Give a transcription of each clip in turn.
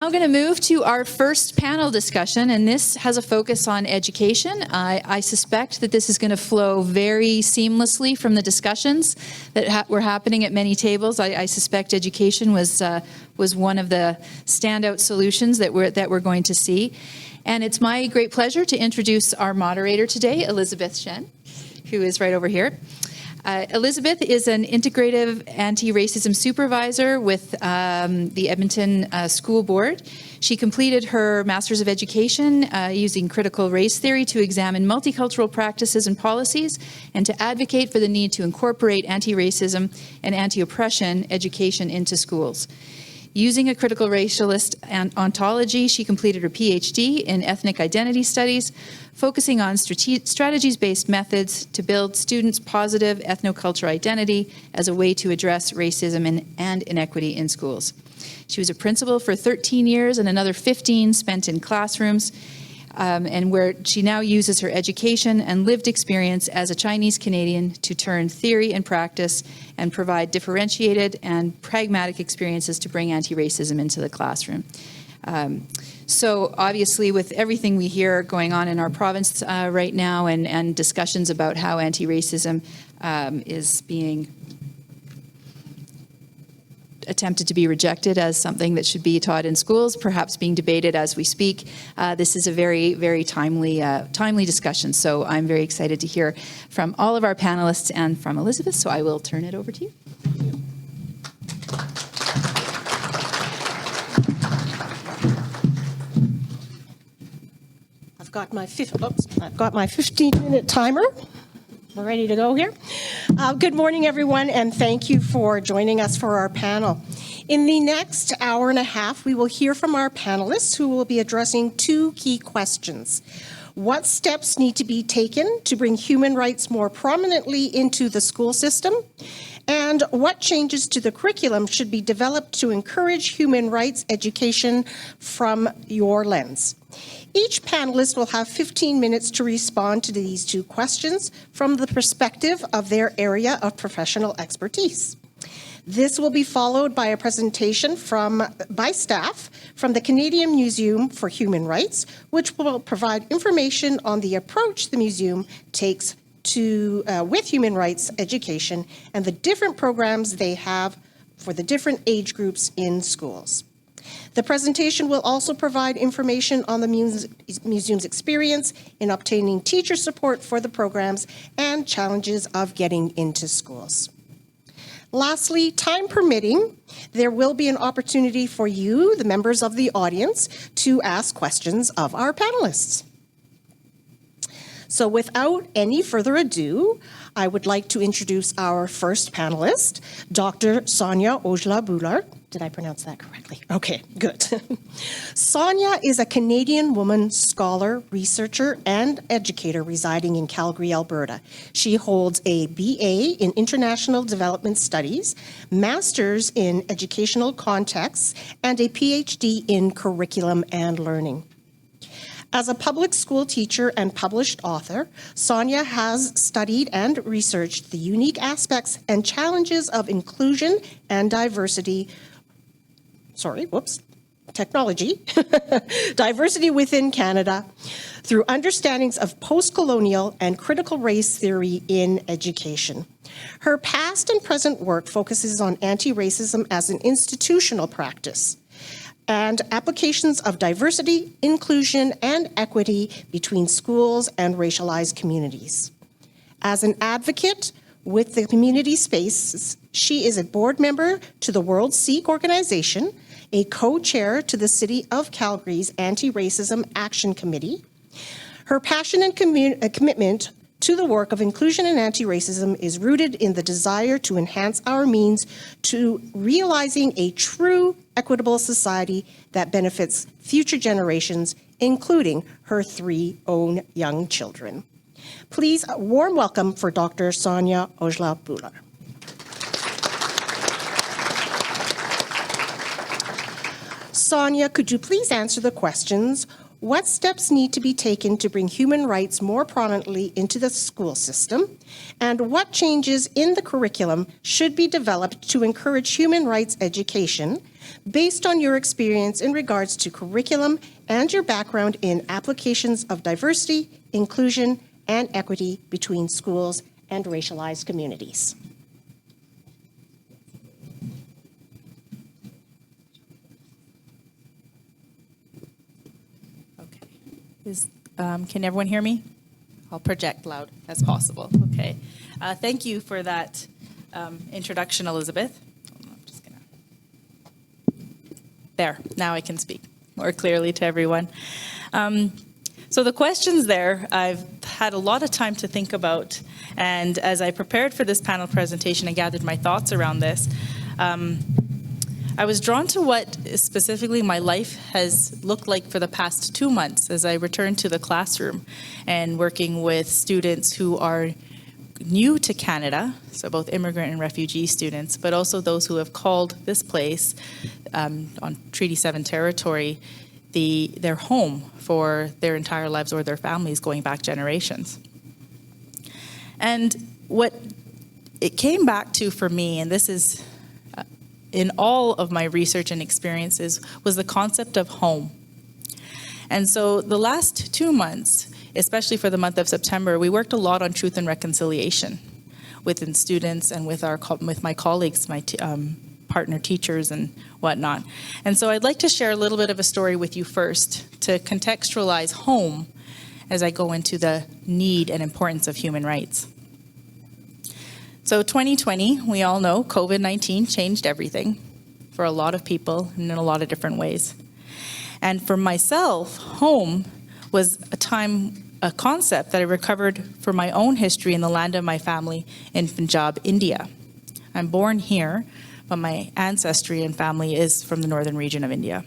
I'm going to move to our first panel discussion, and this has a focus on education. I suspect that this is going to flow very seamlessly from the discussions that were happening at many tables. I suspect education was one of the standout solutions that we're going to see. And it's my great pleasure to introduce our moderator today, Elizabeth Shen, who is right over here. Elizabeth is an integrative anti-racism supervisor with the Edmonton School Board. She completed her Master's of Education using critical race theory to examine multicultural practices and policies and to advocate for the need to incorporate anti-racism and anti-oppression education into schools. Using a critical racialist ontology, she completed her PhD in ethnic identity studies, focusing on strategies-based methods to build students' positive ethnocultural identity as a way to address racism and inequity in schools. She was a principal for 13 years and another 15 spent in classrooms, and where she now uses her education and lived experience as a Chinese Canadian to turn theory and practice and provide differentiated and pragmatic experiences to bring anti-racism into the classroom. So obviously, with everything we hear going on in our province right now and discussions about how anti-racism is being attempted to be rejected as something that should be taught in schools, perhaps being debated as we speak. This is a very, very timely discussion. So I'm very excited to hear from all of our panelists and from Elizabeth. So I will turn it over to you. I've got my 15-minute timer. We're ready to go here. Good morning, everyone, and thank you for joining us for our panel. In the next hour and a half, we will hear from our panelists who will be addressing two key questions. What steps need to be taken to bring human rights more prominently into the school system? And what changes to the curriculum should be developed to encourage human rights education from your lens? Each panelist will have 15 minutes to respond to these two questions from the perspective of their area of professional expertise. This will be followed by a presentation by staff from the Canadian Museum for Human Rights, which will provide information on the approach the museum takes with human rights education and the different programs they have for the different age groups in schools. The presentation will also provide information on the museum's experience in obtaining teacher support for the programs and challenges of getting into schools. Lastly, time permitting, there will be an opportunity for you, the members of the audience, to ask questions of our panelists. So without any further ado, I would like to introduce our first panelist, Dr. Sonia Aujla-Bhullar. Did I pronounce that correctly? Okay, good. Sonia is a Canadian woman scholar, researcher, and educator residing in Calgary, Alberta. She holds a BA in International Development Studies, Master's in Educational Contexts, and a PhD in Curriculum and Learning. As a public school teacher and published author, Sonia has studied and researched the unique aspects and challenges of inclusion and diversity diversity within Canada through understandings of post-colonial and critical race theory in education. Her past and present work focuses on anti-racism as an institutional practice and applications of diversity, inclusion, and equity between schools and racialized communities. As an advocate with the community spaces, she is a board member to the World Sikh Organization, a co-chair to the City of Calgary's Anti-Racism Action Committee. Her passion and commitment to the work of inclusion and anti-racism is rooted in the desire to enhance our means to realizing a true equitable society that benefits future generations, including her 3 own young children. Please, a warm welcome for Dr. Sonia Aujla-Bhullar. Sonia, could you please answer the questions? what steps need to be taken to bring human rights more prominently into the school system, and what changes in the curriculum should be developed to encourage human rights education based on your experience in regards to curriculum and your background in applications of diversity, inclusion, and equity between schools and racialized communities. Can everyone hear me? I'll project loud as possible. Okay. Thank you for that introduction, Elizabeth. I'm just gonna... There, now I can speak more clearly to everyone. So the questions there, I've had a lot of time to think about, and as I prepared for this panel presentation and gathered my thoughts around this, I was drawn to what specifically my life has looked like for the past 2 months as I returned to the classroom and working with students who are new to Canada, so both immigrant and refugee students, but also those who have called this place on Treaty 7 territory their home for their entire lives or their families going back generations. And what it came back to for me, and this is in all of my research and experiences, was the concept of home. And so the last 2 months, especially for the month of September, we worked a lot on truth and reconciliation within students and with my colleagues, my partner teachers and whatnot. And so I'd like to share a little bit of a story with you first to contextualize home as I go into the need and importance of human rights. So 2020, we all know COVID-19 changed everything for a lot of people and in a lot of different ways. And for myself, home was a concept that I recovered from my own history in the land of my family in Punjab, India. I'm born here, but my ancestry and family is from the northern region of India.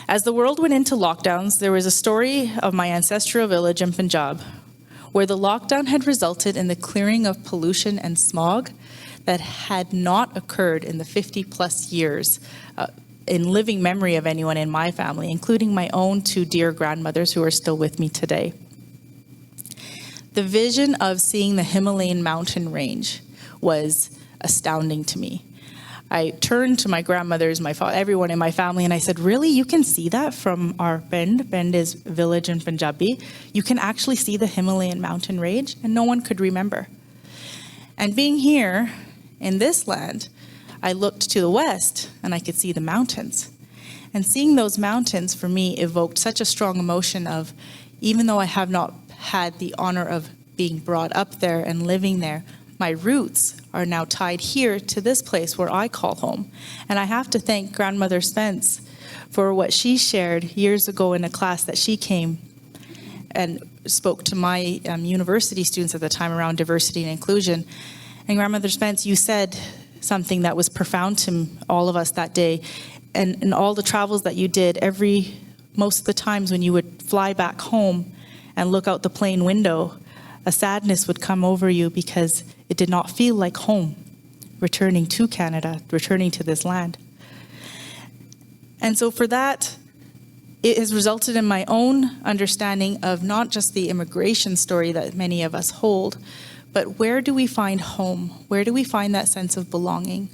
As the world went into lockdowns, there was a story of my ancestral village in Punjab, where the lockdown had resulted in the clearing of pollution and smog that had not occurred in the 50-plus years in living memory of anyone in my family, including my own 2 dear grandmothers who are still with me today. The vision of seeing the Himalayan mountain range was astounding to me. I turned to my grandmothers, my father, everyone in my family, and I said, really, you can see that from our Bend? Bend is village in Punjabi. You can actually see the Himalayan mountain range, and no one could remember. And being here in this land, I looked to the west, and I could see the mountains. And seeing those mountains, for me, evoked such a strong emotion of, even though I have not had the honor of being brought up there and living there, my roots are now tied here to this place where I call home. And I have to thank Grandmother Spence for what she shared years ago in a class that she came and spoke to my university students at the time around diversity and inclusion. And Grandmother Spence, you said something that was profound to all of us that day. And in all the travels that you did, most of the times when you would fly back home and look out the plane window, a sadness would come over you because it did not feel like home, returning to Canada, returning to this land. And so for that, it has resulted in my own understanding of not just the immigration story that many of us hold, but where do we find home? Where do we find that sense of belonging?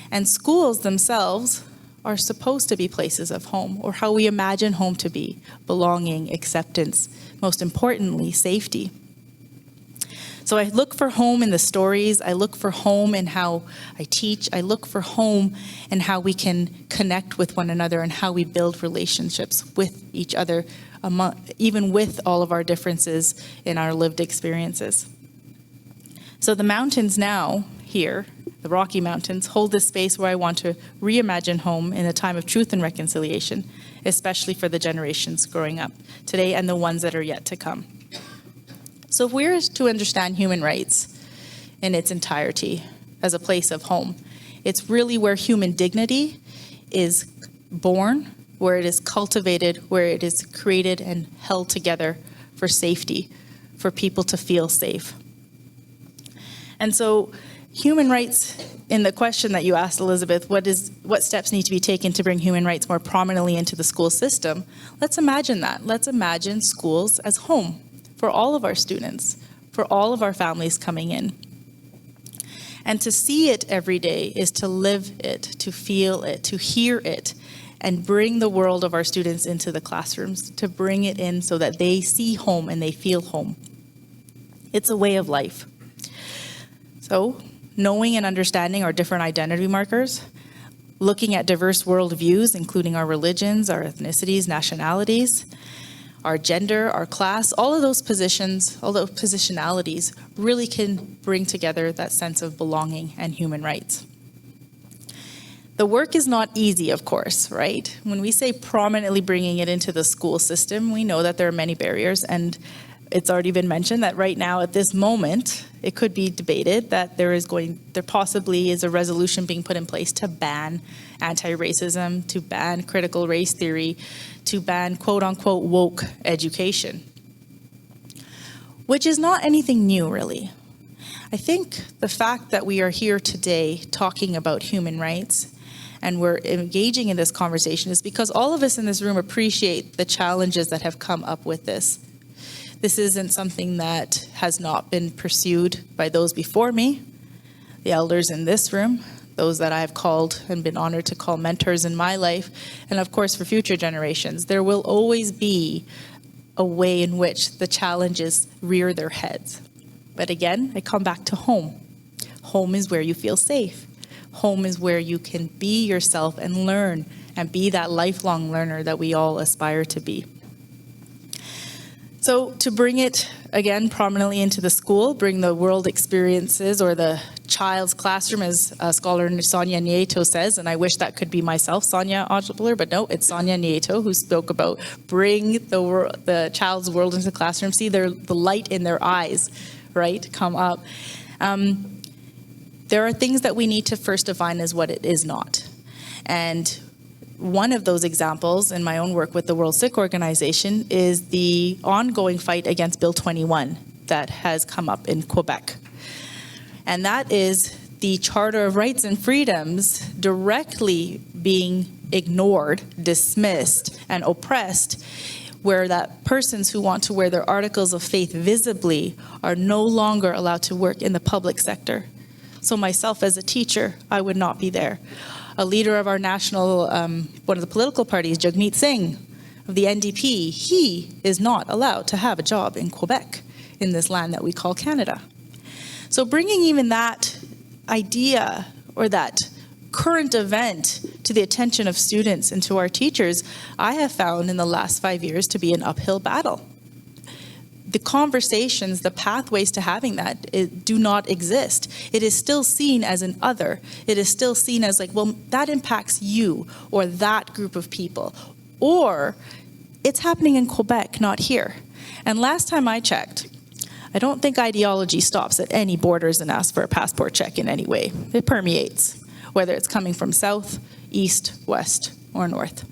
And schools themselves are supposed to be places of home, or how we imagine home to be: belonging, acceptance, most importantly, safety. So I look for home in the stories, I look for home in how I teach, I look for home in how we can connect with one another and how we build relationships with each other, even with all of our differences in our lived experiences. So the mountains now here, the Rocky Mountains, hold this space where I want to reimagine home in a time of truth and reconciliation, especially for the generations growing up today and the ones that are yet to come. So if we're to understand human rights in its entirety as a place of home, it's really where human dignity is born, where it is cultivated, where it is created and held together for safety, for people to feel safe. And so Human rights, in the question that you asked, Elizabeth, what steps need to be taken to bring human rights more prominently into the school system? Let's imagine that. Let's imagine schools as home for all of our students, for all of our families coming in. And to see it every day is to live it, to feel it, to hear it, and bring the world of our students into the classrooms, to bring it in so that they see home and they feel home. It's a way of life. So, knowing and understanding our different identity markers, looking at diverse worldviews, including our religions, our ethnicities, nationalities, our gender, our class, all of those positions, all those positionalities really can bring together that sense of belonging and human rights. The work is not easy, of course, right? When we say prominently bringing it into the school system, we know that there are many barriers, and it's already been mentioned that right now at this moment, it could be debated that there possibly is a resolution being put in place to ban anti-racism, to ban critical race theory, to ban quote-unquote woke education, which is not anything new, really. I think the fact that we are here today talking about human rights and we're engaging in this conversation is because all of us in this room appreciate the challenges that have come up with this. This isn't something that has not been pursued by those before me, the elders in this room, those that I've called and been honored to call mentors in my life, and of course for future generations. There will always be a way in which the challenges rear their heads. But again, I come back to home. Home is where you feel safe. Home is where you can be yourself and learn and be that lifelong learner that we all aspire to be. So to bring it, again, prominently into the school, bring the world experiences or the child's classroom, as scholar Sonia Nieto says, and I wish that could be myself, Sonia Aujla-Bhullar, but no, it's Sonia Nieto who spoke about bring the child's world into the classroom, see the light in their eyes, right, come up. There are things that we need to first define as what it is not. And one of those examples in my own work with the World Sick Organization is the ongoing fight against Bill 21 that has come up in Quebec. And that is the Charter of Rights and Freedoms directly being ignored, dismissed, and oppressed, where that persons who want to wear their articles of faith visibly are no longer allowed to work in the public sector. So myself as a teacher, I would not be there. A leader of our national, one of the political parties, Jagmeet Singh of the NDP, he is not allowed to have a job in Quebec, in this land that we call Canada. So bringing even that idea or that current event to the attention of students and to our teachers, I have found in the last 5 years to be an uphill battle. The conversations, the pathways to having that do not exist. It is still seen as an other. It is still seen as like, well, that impacts you or that group of people. Or it's happening in Quebec, not here. And last time I checked, I don't think ideology stops at any borders and asks for a passport check in any way. It permeates, whether it's coming from south, east, west, or north.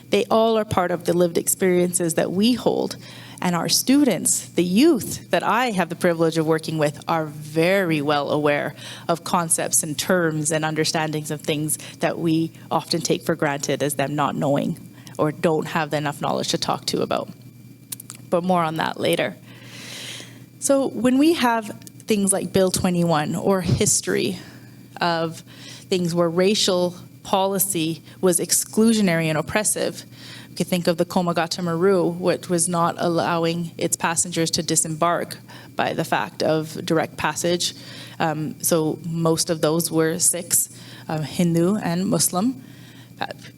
They all are part of the lived experiences that we hold. And our students, the youth that I have the privilege of working with, are very well aware of concepts and terms and understandings of things that we often take for granted as them not knowing or don't have enough knowledge to talk to about. But more on that later. So when we have things like Bill 21 or history of things where racial policy was exclusionary and oppressive, you could think of the Komagata Maru, which was not allowing its passengers to disembark by the fact of direct passage. So most of those were Sikhs, Hindu and Muslim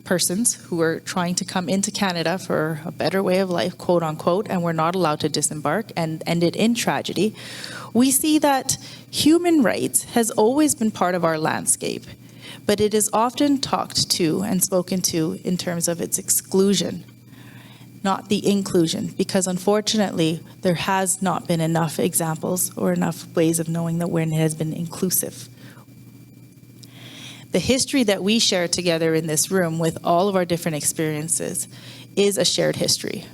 persons who were trying to come into Canada for a better way of life, quote unquote, and were not allowed to disembark and ended in tragedy. We see that human rights has always been part of our landscape, but it is often talked to and spoken to in terms of its exclusion, not the inclusion, because unfortunately there has not been enough examples or enough ways of knowing that when it has been inclusive. The history that we share together in this room with all of our different experiences is a shared history.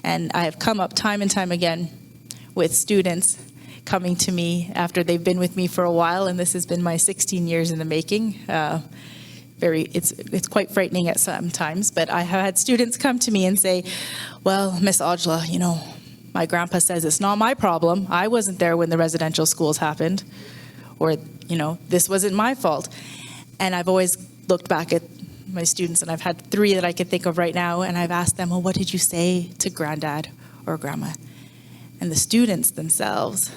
And I have come up time and time again with students coming to me after they've been with me for a while, and this has been my 16 years in the making. It's quite frightening at some times, but I have had students come to me and say, well, Miss Aujla, you know, my grandpa says it's not my problem. I wasn't there when the residential schools happened, or, you know, this wasn't my fault. And I've always looked back at my students, and I've had 3 that I can think of right now, and I've asked them, well, what did you say to granddad or grandma? And the students themselves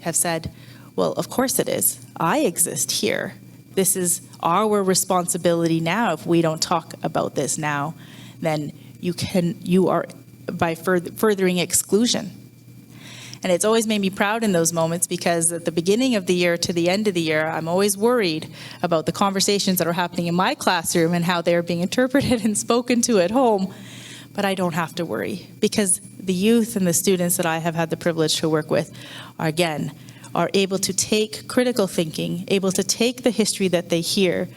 have said, well, of course it is. I exist here. This is our responsibility now. If we don't talk about this now, then you are by furthering exclusion. And it's always made me proud in those moments, because at the beginning of the year to the end of the year, I'm always worried about the conversations that are happening in my classroom and how they're being interpreted and spoken to at home. But I don't have to worry, because the youth and the students that I have had the privilege to work with are able to take critical thinking, able to take the history that they hear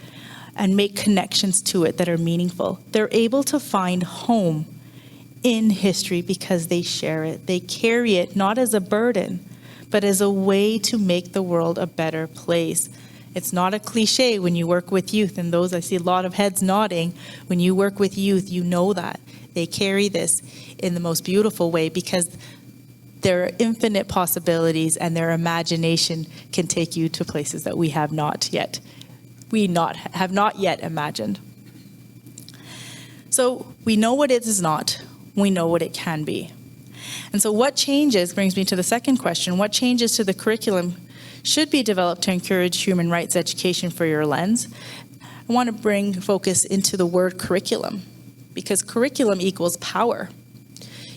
and make connections to it that are meaningful. They're able to find home in history because they share it. They carry it not as a burden, but as a way to make the world a better place. It's not a cliche when you work with youth, and those, I see a lot of heads nodding. When you work with youth, you know that. They carry this in the most beautiful way, because there are infinite possibilities, and their imagination can take you to places that we have not yet imagined. So we know what it is not. We know what it can be. And so what changes brings me to the second question. What changes to the curriculum should be developed to encourage human rights education for your lens? I want to bring focus into the word curriculum, because curriculum equals power.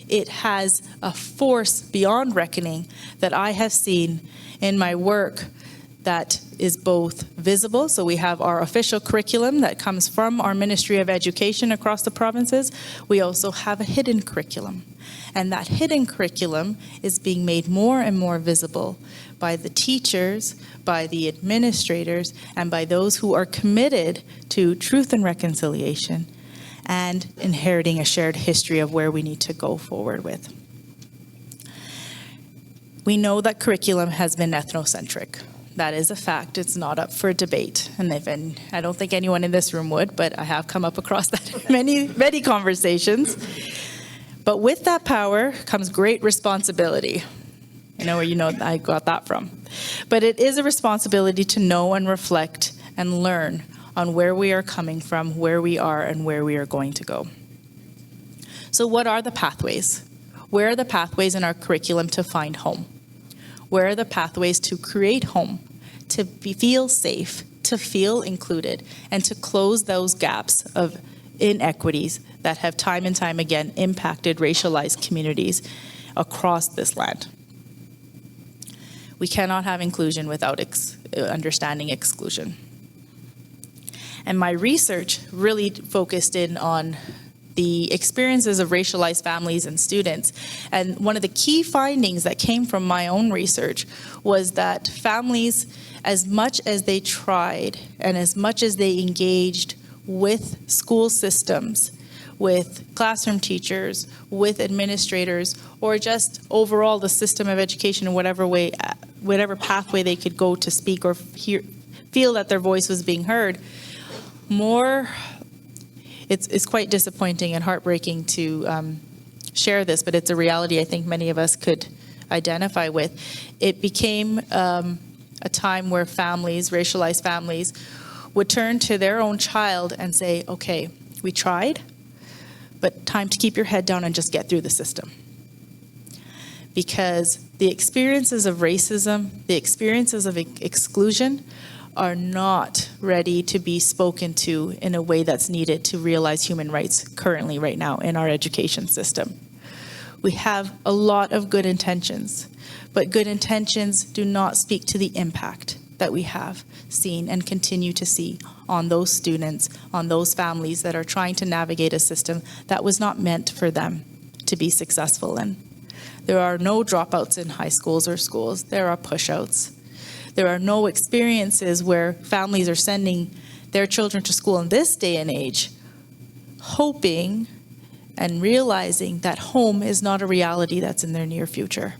It has a force beyond reckoning that I have seen in my work that is both visible. So we have our official curriculum that comes from our Ministry of Education across the provinces. We also have a hidden curriculum. And that hidden curriculum is being made more and more visible by the teachers, by the administrators, and by those who are committed to truth and reconciliation and inheriting a shared history of where we need to go forward with. We know that curriculum has been ethnocentric. That is a fact. It's not up for debate. And I don't think anyone in this room would, but I have come up across that in many conversations. But with that power comes great responsibility. I know where I got that from. But it is a responsibility to know and reflect and learn on where we are coming from, where we are, and where we are going to go. So what are the pathways? Where are the pathways in our curriculum to find home? Where are the pathways to create home, to feel safe, to feel included, and to close those gaps of inequities that have time and time again impacted racialized communities across this land? We cannot have inclusion without understanding exclusion. And my research really focused in on the experiences of racialized families and students. And one of the key findings that came from my own research was that families, as much as they tried and as much as they engaged with school systems, with classroom teachers, with administrators, or just overall the system of education in whatever pathway they could go to speak or feel that their voice was being heard, it's quite disappointing and heartbreaking to share this, but it's a reality I think many of us could identify with. It became a time where families, racialized families, would turn to their own child and say, okay, we tried, but time to keep your head down and just get through the system. Because the experiences of racism, the experiences of exclusion are not ready to be spoken to in a way that's needed to realize human rights currently right now in our education system. We have a lot of good intentions, but good intentions do not speak to the impact that we have seen and continue to see on those students, on those families that are trying to navigate a system that was not meant for them to be successful in. There are no dropouts in high schools or schools. There are pushouts. There are no experiences where families are sending their children to school in this day and age, hoping and realizing that home is not a reality that's in their near future.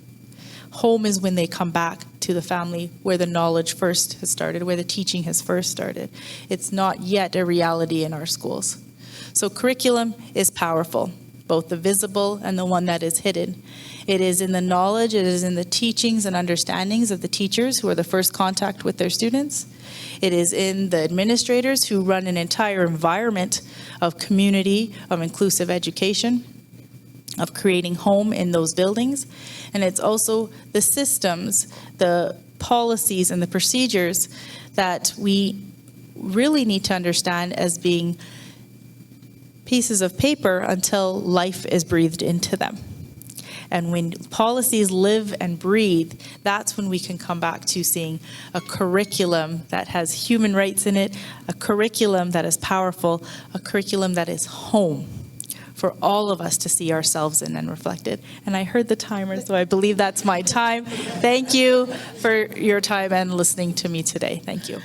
Home is when they come back to the family where the knowledge first has started, where the teaching has first started. It's not yet a reality in our schools. So curriculum is powerful, both the visible and the one that is hidden. It is in the knowledge, it is in the teachings and understandings of the teachers who are the first contact with their students. It is in the administrators who run an entire environment of community, of inclusive education, of creating home in those buildings. And it's also the systems, the policies and the procedures that we really need to understand as being pieces of paper until life is breathed into them. And when policies live and breathe, that's when we can come back to seeing a curriculum that has human rights in it, a curriculum that is powerful, a curriculum that is home for all of us to see ourselves in and reflected. And I heard the timer, so I believe that's my time. Thank you for your time and listening to me today. Thank you.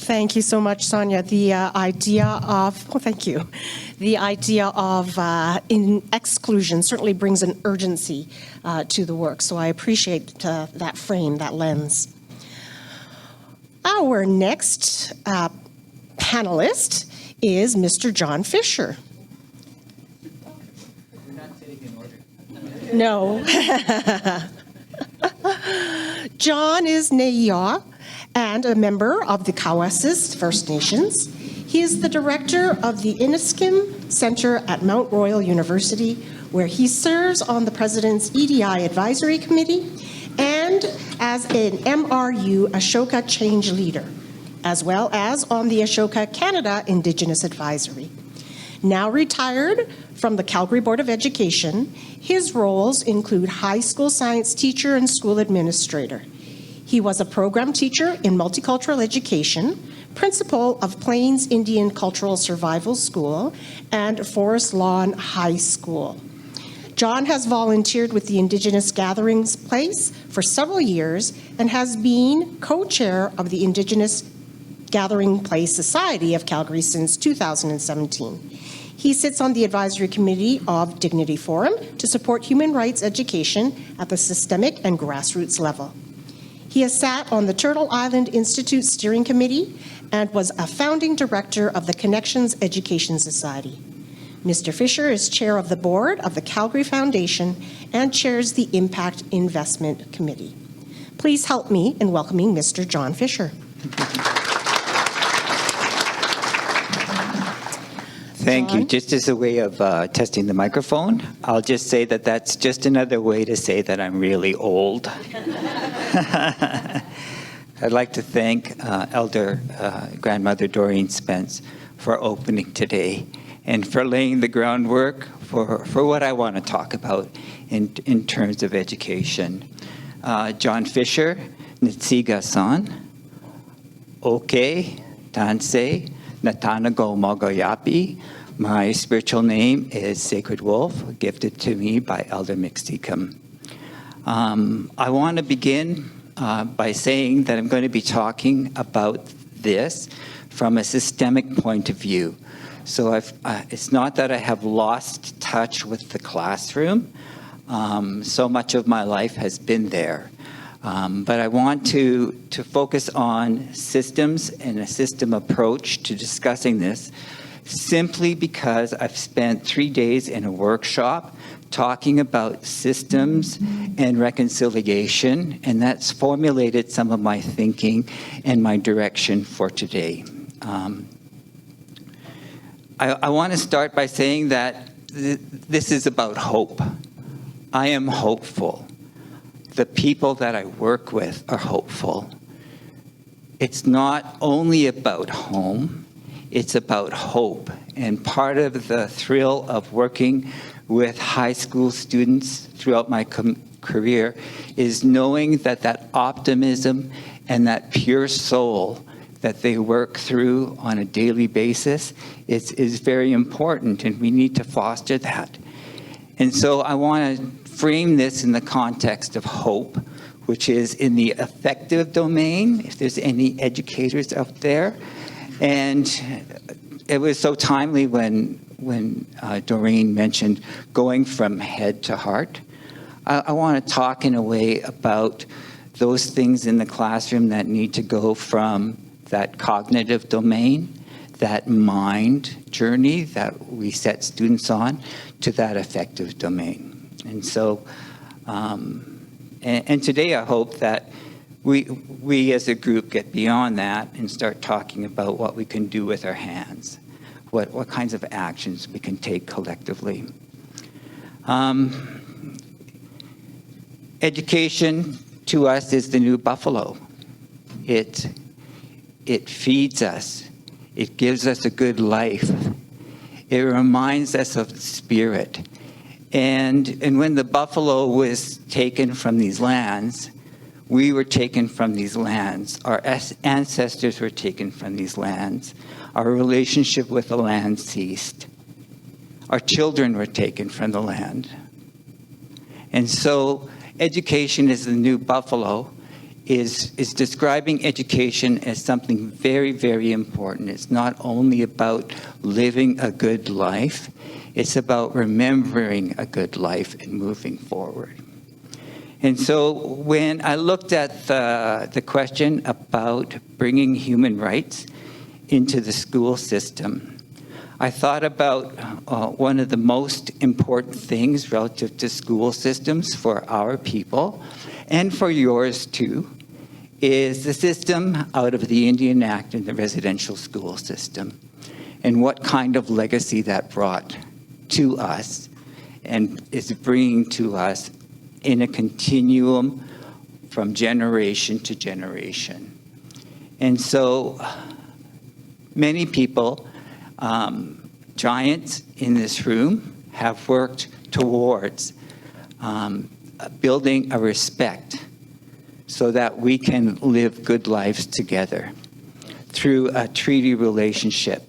Thank you so much, Sonia. The idea of, thank you. The idea of in exclusion certainly brings an urgency to the work. So I appreciate that frame, that lens. Our next panelist is Mr. John Fischer. We're not sitting in order. No. John is Neiya and a member of the Kawasis First Nations. He is the director of the Iniskim Center at Mount Royal University, where he serves on the President's EDI Advisory Committee and as an MRU Ashoka Change Leader, as well as on the Ashoka Canada Indigenous Advisory. Now retired from the Calgary Board of Education, his roles include high school science teacher and school administrator. He was a program teacher in multicultural education, principal of Plains Indian Cultural Survival School, and Forest Lawn High School. John has volunteered with the Indigenous Gatherings Place for several years and has been co-chair of the Indigenous Gathering Place Society of Calgary since 2017. He sits on the advisory committee of Dignity Forum to support human rights education at the systemic and grassroots level. He has sat on the Turtle Island Institute Steering Committee and was a founding director of the Connections Education Society. Mr. Fischer is chair of the board of the Calgary Foundation and chairs the Impact Investment Committee. Please help me in welcoming Mr. John Fischer. Thank you. Just as a way of testing the microphone, I'll just say that that's just another way to say that I'm really old. I'd like to thank Elder Grandmother Doreen Spence for opening today and for laying the groundwork for what I want to talk about in terms of education. John Fischer, Nitsiga-san, Oke, Tansei, Natanago Mogoyapi. My spiritual name is Sacred Wolf, gifted to me by Elder Mixticum. I want to begin by saying that I'm going to be talking about this from a systemic point of view. So it's not that I have lost touch with the classroom. So much of my life has been there. But I want to focus on systems and a system approach to discussing this, simply because I've spent 3 days in a workshop talking about systems and reconciliation, and that's formulated some of my thinking and my direction for today. I want to start by saying that this is about hope. I am hopeful. The people that I work with are hopeful. It's not only about home, it's about hope. And part of the thrill of working with high school students throughout my career is knowing that that optimism and that pure soul that they work through on a daily basis is very important, and we need to foster that. And so I want to frame this in the context of hope, which is in the affective domain, if there's any educators out there. And it was so timely when when Doreen mentioned going from head to heart. I want to talk in a way about those things in the classroom that need to go from that cognitive domain, that mind journey that we set students on, to that affective domain. And so, and today I hope that we as a group get beyond that and start talking about what we can do with our hands, what kinds of actions we can take collectively. Education to us is the new buffalo. It feeds us. It gives us a good life. It reminds us of the spirit. And when the buffalo was taken from these lands, we were taken from these lands. Our ancestors were taken from these lands. Our relationship with the land ceased. Our children were taken from the land. And so education is the new buffalo, is describing education as something very, very important. It's not only about living a good life, it's about remembering a good life and moving forward. And so when I looked at the question about bringing human rights into the school system, I thought about one of the most important things relative to school systems for our people, and for yours too, is the system out of the Indian Act and the residential school system, and what kind of legacy that brought to us and is bringing to us in a continuum from generation to generation. And so many people, giants in this room, have worked towards building a respect so that we can live good lives together through a treaty relationship,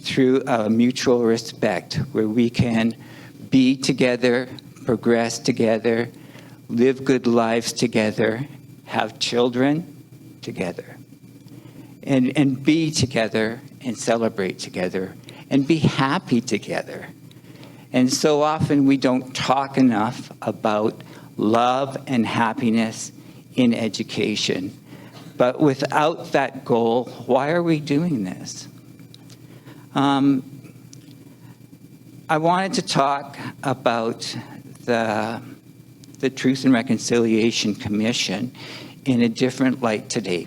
through a mutual respect where we can be together, progress together, live good lives together, have children together, and be together and celebrate together and be happy together. And so often we don't talk enough about love and happiness in education. But without that goal, why are we doing this? I wanted to talk about the Truth and Reconciliation Commission in a different light today.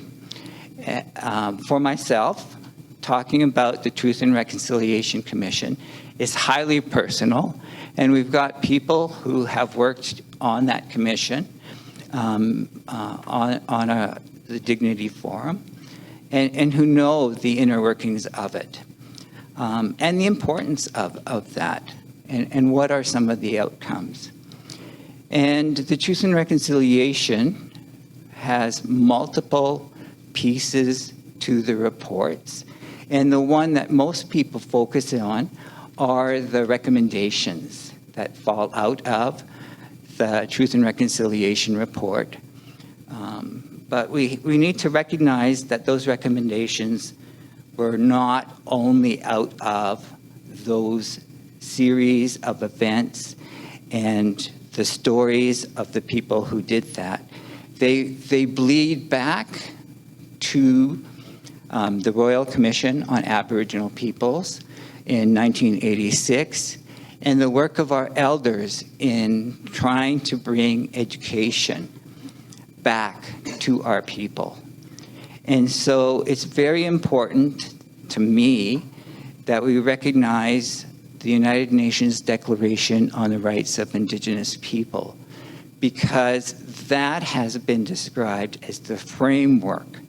For myself, talking about the Truth and Reconciliation Commission is highly personal, and we've got people who have worked on that commission on the Dignity Forum, and who know the inner workings of it, and the importance of that, and what are some of the outcomes. And the Truth and Reconciliation has multiple pieces to the reports, and the one that most people focus on are the recommendations that fall out of the Truth and Reconciliation report. But we need to recognize that those recommendations were not only out of those series of events and the stories of the people who did that. They bleed back to the Royal Commission on Aboriginal Peoples in 1986, and the work of our elders in trying to bring education back to our people. And so it's very important to me that we recognize the United Nations Declaration on the Rights of Indigenous People, because that has been described as the framework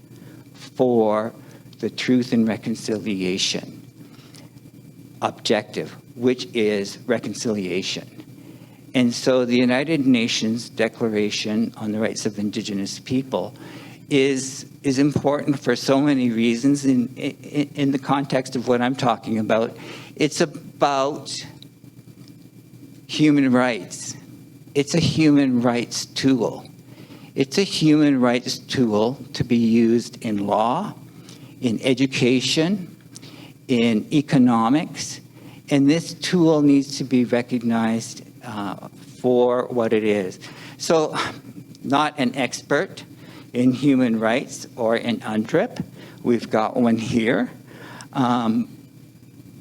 for the Truth and Reconciliation objective, which is reconciliation. And so the United Nations Declaration on the Rights of Indigenous People is important for so many reasons in the context of what I'm talking about. It's about human rights. It's a human rights tool. It's a human rights tool to be used in law, in education, in economics, And this tool needs to be recognized for what it is. So, not an expert in human rights or in UNDRIP. We've got one here.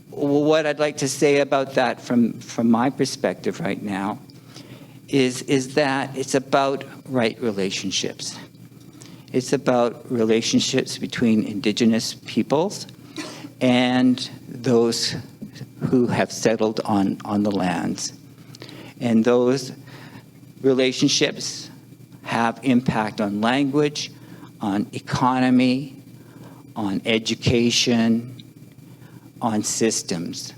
What I'd like to say about that from my perspective right now is that it's about right relationships. It's about relationships between Indigenous peoples and those who have settled on the lands. And those relationships have impact on language, on economy, on education, on systems.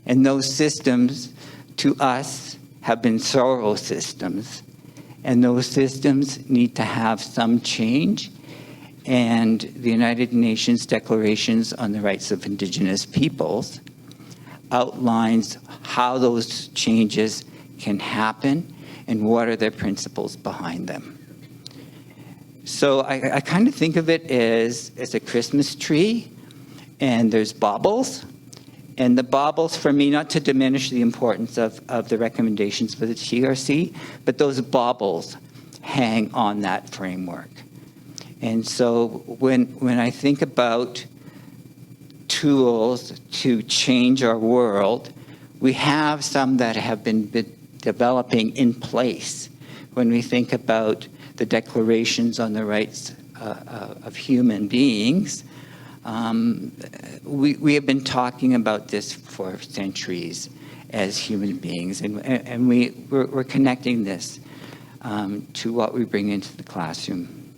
And those systems, to us, have been sorrow systems. And those systems need to have some change. And the United Nations Declarations on the Rights of Indigenous Peoples outlines how those changes can happen and what are their principles behind them. So I kind of think of it as a Christmas tree, and there's baubles. And the baubles, for me, not to diminish the importance of the recommendations for the TRC, but those baubles hang on that framework. And so when I think about tools to change our world, we have some that have been developing in place. When we think about the declarations on the rights of human beings, we have been talking about this for centuries as human beings, and we're connecting this to what we bring into the classroom.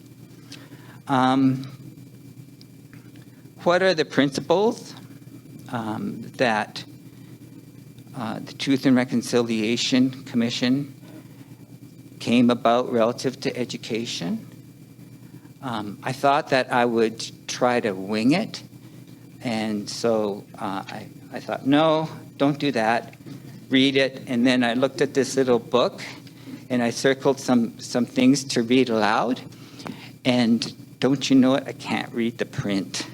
What are the principles that the Truth and Reconciliation Commission came about relative to education? I thought that I would try to wing it, and so I thought, no, don't do that. Read it, and then I looked at this little book, and I circled some things to read aloud, and don't you know it, I can't read the print.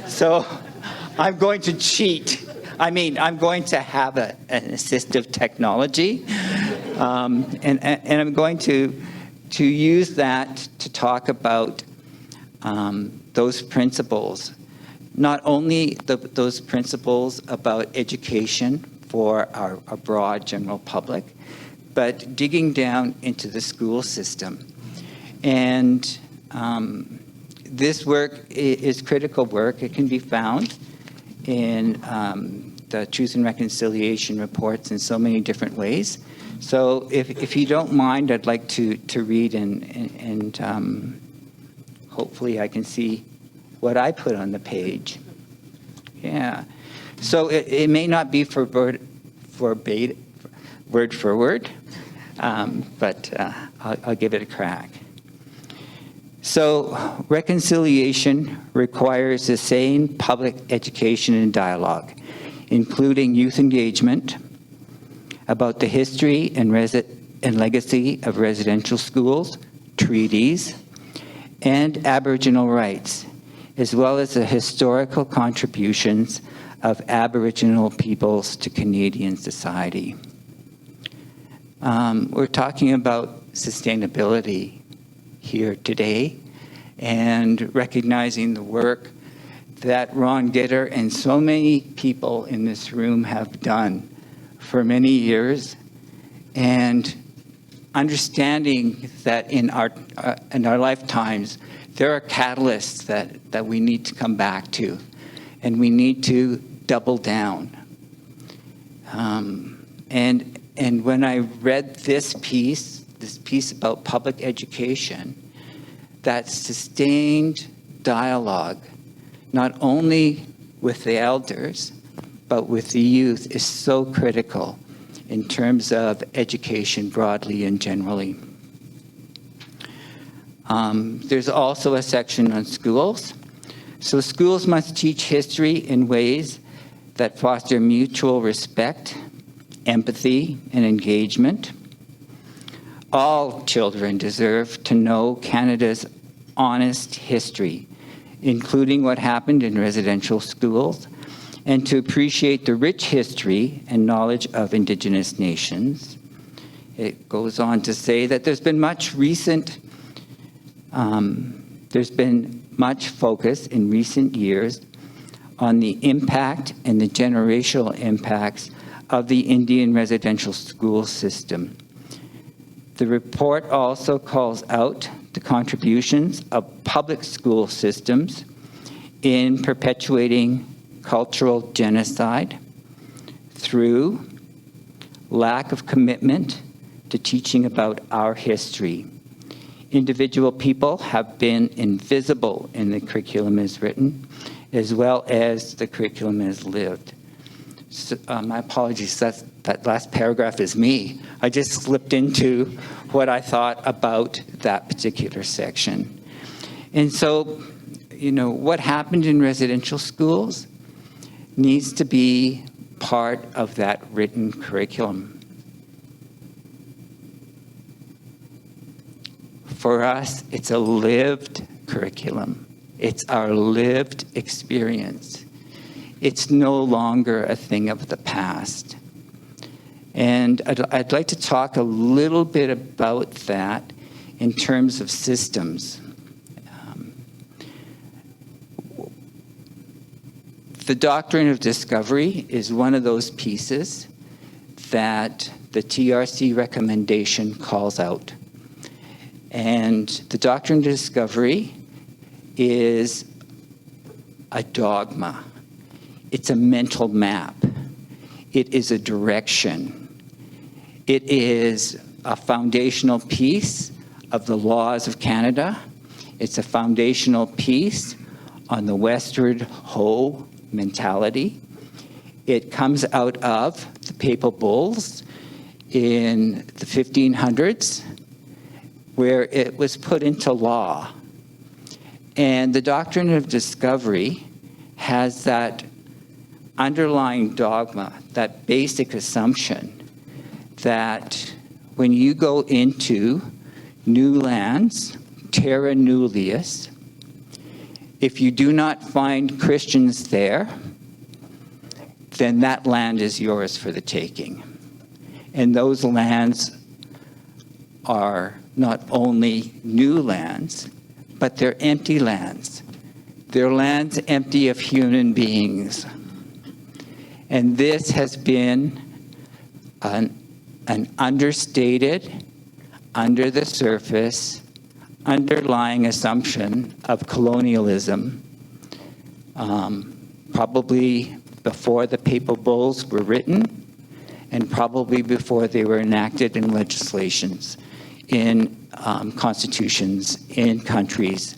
So I'm going to cheat. I mean, I'm going to have an assistive technology, and I'm going to use that to talk about those principles. Not only those principles about education for our broad general public, but digging down into the school system. And this work is critical work. It can be found in the Truth and Reconciliation reports in so many different ways. So if you don't mind, I'd like to read and hopefully I can see what I put on the page. Yeah. So it may not be word for word, but I'll give it a crack. So reconciliation requires the same public education and dialogue, including youth engagement about the history and legacy of residential schools, treaties, and Aboriginal rights, as well as the historical contributions of Aboriginal peoples to Canadian society. We're talking about sustainability here today and recognizing the work that Ron Gitter and so many people in this room have done for many years, and understanding that in our lifetimes there are catalysts that we need to come back to, and we need to double down. And when I read this piece about public education, that sustained dialogue, not only with the elders, but with the youth, is so critical in terms of education broadly and generally. There's also a section on schools. So schools must teach history in ways that foster mutual respect, empathy, and engagement. All children deserve to know Canada's honest history, including what happened in residential schools and to appreciate the rich history and knowledge of Indigenous nations. It goes on to say that there's been much focus in recent years on the impact and the generational impacts of the Indian residential school system. The report also calls out the contributions of public school systems in perpetuating cultural genocide through lack of commitment to teaching about our history. Individual people have been invisible in the curriculum as written, as well as the curriculum as lived. So, my apologies, that last paragraph is me. I just slipped into what I thought about that particular section. And so, what happened in residential schools needs to be part of that written curriculum. For us, it's a lived curriculum. It's our lived experience. It's no longer a thing of the past. And I'd like to talk a little bit about that in terms of systems. The doctrine of discovery is one of those pieces that the TRC recommendation calls out. And the doctrine of discovery is a dogma. It's a mental map. It is a direction. It is a foundational piece of the laws of Canada. It's a foundational piece on the Westward Ho mentality. It comes out of the papal bulls in the 1500s, where it was put into law. And the doctrine of discovery has that underlying dogma, that basic assumption that when you go into new lands, terra nullius, if you do not find Christians there, then that land is yours for the taking. And those lands are not only new lands, but they're empty lands. They're lands empty of human beings. And this has been an understated, under the surface, underlying assumption of colonialism, probably before the papal bulls were written, and probably before they were enacted in legislations, in constitutions, in countries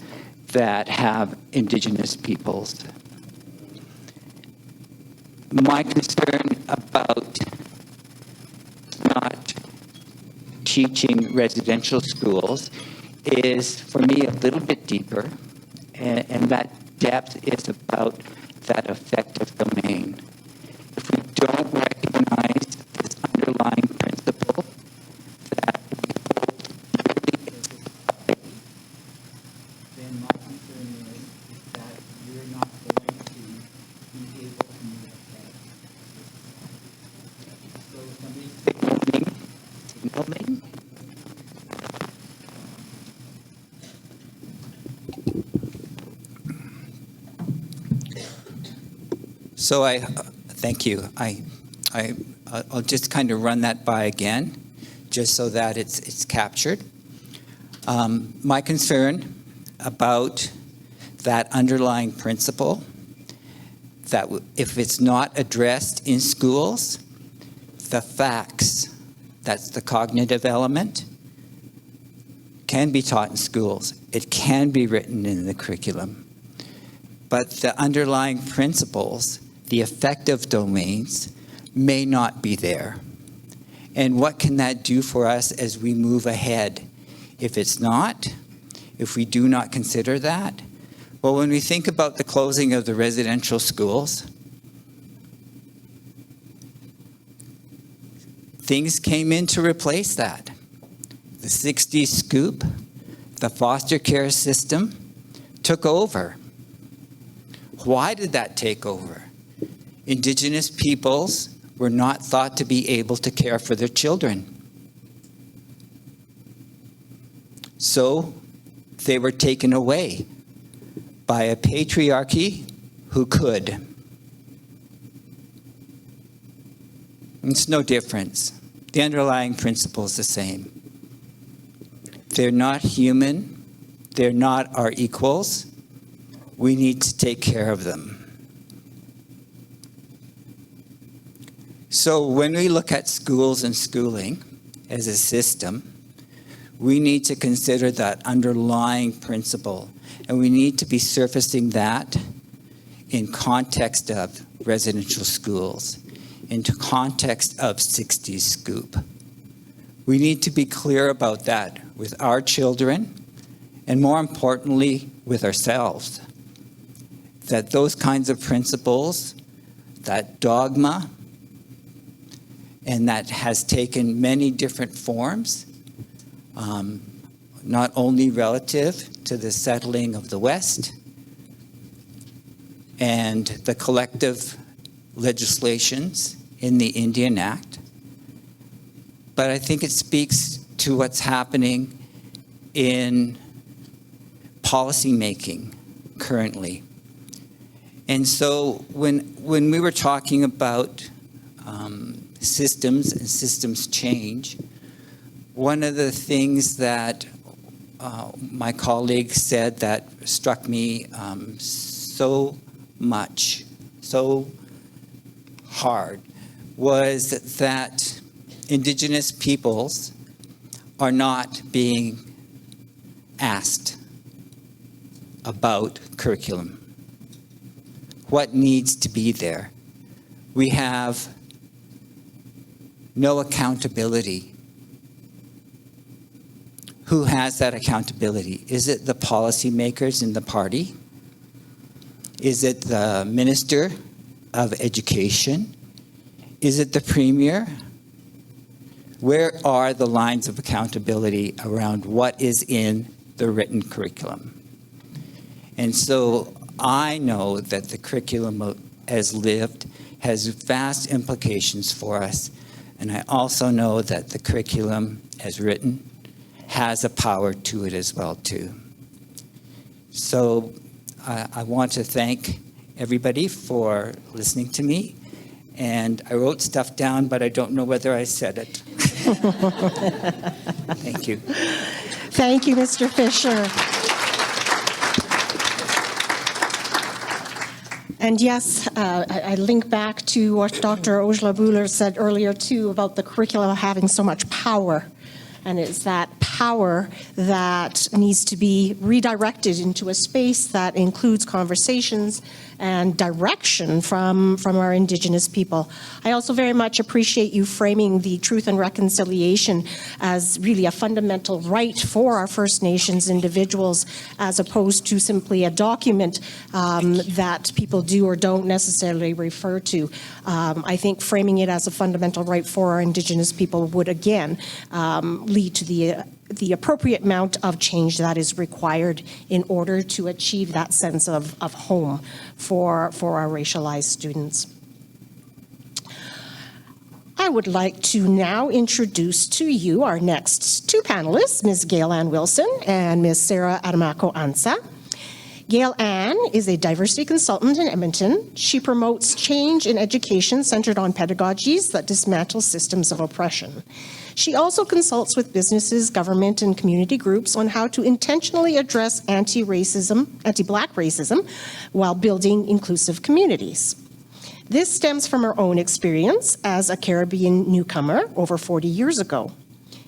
that have Indigenous peoples. My concern about not teaching residential schools is, for me, a little bit deeper, and that depth is about that affective domain. If we don't recognize this underlying principle that we hold dearly as a society, then my concern is that we're not going to be able to move ahead. So somebody's signaling. So thank you. I'll just kind of run that by again, just so that it's captured. My concern about that underlying principle, that if it's not addressed in schools, the facts, that's the cognitive element, can be taught in schools. It can be written in the curriculum. But the underlying principles, the affective domains, may not be there. And what can that do for us as we move ahead? If it's not, if we do not consider that, well, when we think about the closing of the residential schools, things came in to replace that. The 60s scoop, the foster care system took over. Why did that take over? Indigenous peoples were not thought to be able to care for their children. So they were taken away by a patriarchy who could. It's no difference. The underlying principle is the same. They're not human. They're not our equals. We need to take care of them. So when we look at schools and schooling as a system, we need to consider that underlying principle, and we need to be surfacing that in context of residential schools, into context of 60s scoop. We need to be clear about that with our children, and more importantly, with ourselves. That those kinds of principles, that dogma, and that has taken many different forms, not only relative to the settling of the West and the collective legislations in the Indian Act, but I think it speaks to what's happening in policy making currently. And so when we were talking about systems and systems change, one of the things that my colleague said that struck me so much, so hard, was that Indigenous peoples are not being asked about curriculum. What needs to be there? We have no accountability. Who has that accountability? Is it the policymakers in the party? Is it the Minister of Education? Is it the Premier? Where are the lines of accountability around what is in the written curriculum? And so I know that the curriculum as lived has vast implications for us. And I also know that the curriculum as written has a power to it as well, too. So I want to thank everybody for listening to me. And I wrote stuff down, but I don't know whether I said it. Thank you. Thank you, Mr. Fischer. And yes, I link back to what Dr. Aujla-Bhullar said earlier, too, about the curriculum having so much power. And it's that power that needs to be redirected into a space that includes conversations and direction from our Indigenous people. I also very much appreciate you framing the truth and reconciliation as really a fundamental right for our First Nations individuals, as opposed to simply a document that people do or don't necessarily refer to. I think framing it as a fundamental right for our Indigenous people would, again, lead to the appropriate amount of change that is required in order to achieve that sense of home for our racialized students. I would like to now introduce to you our next two panelists, Ms. Gail-Ann Wilson and Ms. Sarah Adomako-Ansah. Gail-Ann is a diversity consultant in Edmonton. She promotes change in education centered on pedagogies that dismantle systems of oppression. She also consults with businesses, government, and community groups on how to intentionally address anti-Black racism while building inclusive communities. This stems from her own experience as a Caribbean newcomer over 40 years ago.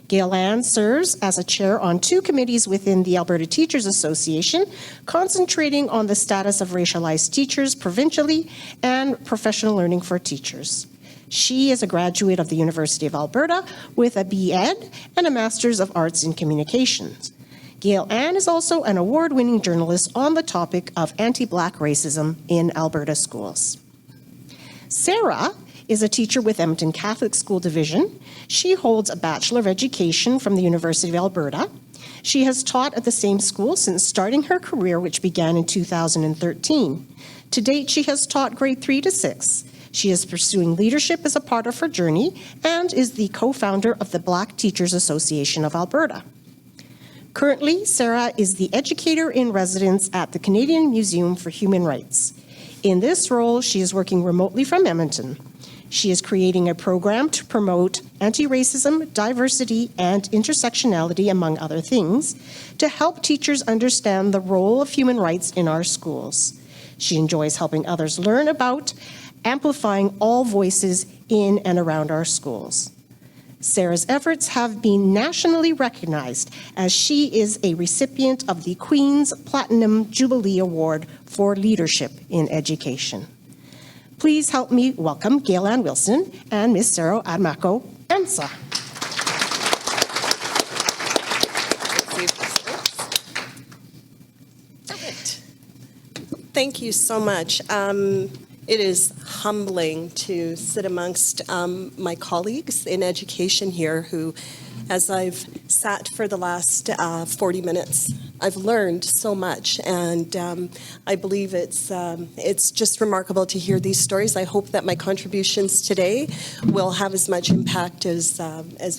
Gail-Ann serves as a chair on two committees within the Alberta Teachers Association, concentrating on the status of racialized teachers provincially and professional learning for teachers. She is a graduate of the University of Alberta with a B.Ed and a Master's of Arts in Communications. Gail-Ann is also an award-winning journalist on the topic of anti-Black racism in Alberta schools. Sarah is a teacher with Edmonton Catholic School Division. She holds a Bachelor of Education from the University of Alberta. She has taught at the same school since starting her career, which began in 2013. To date, she has taught grade 3 to 6. She is pursuing leadership as a part of her journey and is the co-founder of the Black Teachers Association of Alberta. Currently, Sarah is the educator in residence at the Canadian Museum for Human Rights. In this role, she is working remotely from Edmonton. She is creating a program to promote anti-racism, diversity, and intersectionality, among other things, to help teachers understand the role of human rights in our schools. She enjoys helping others learn about amplifying all voices in and around our schools. Sarah's efforts have been nationally recognized as she is a recipient of the Queen's Platinum Jubilee Award for Leadership in Education. Please help me welcome Gail-Ann Wilson and Ms. Sarah Adomako-Ansah. Perfect. Thank you so much. It is humbling to sit amongst my colleagues in education here who, as I've sat for the last 40 minutes, I've learned so much, and I believe it's just remarkable to hear these stories. I hope that my contributions today will have as much impact as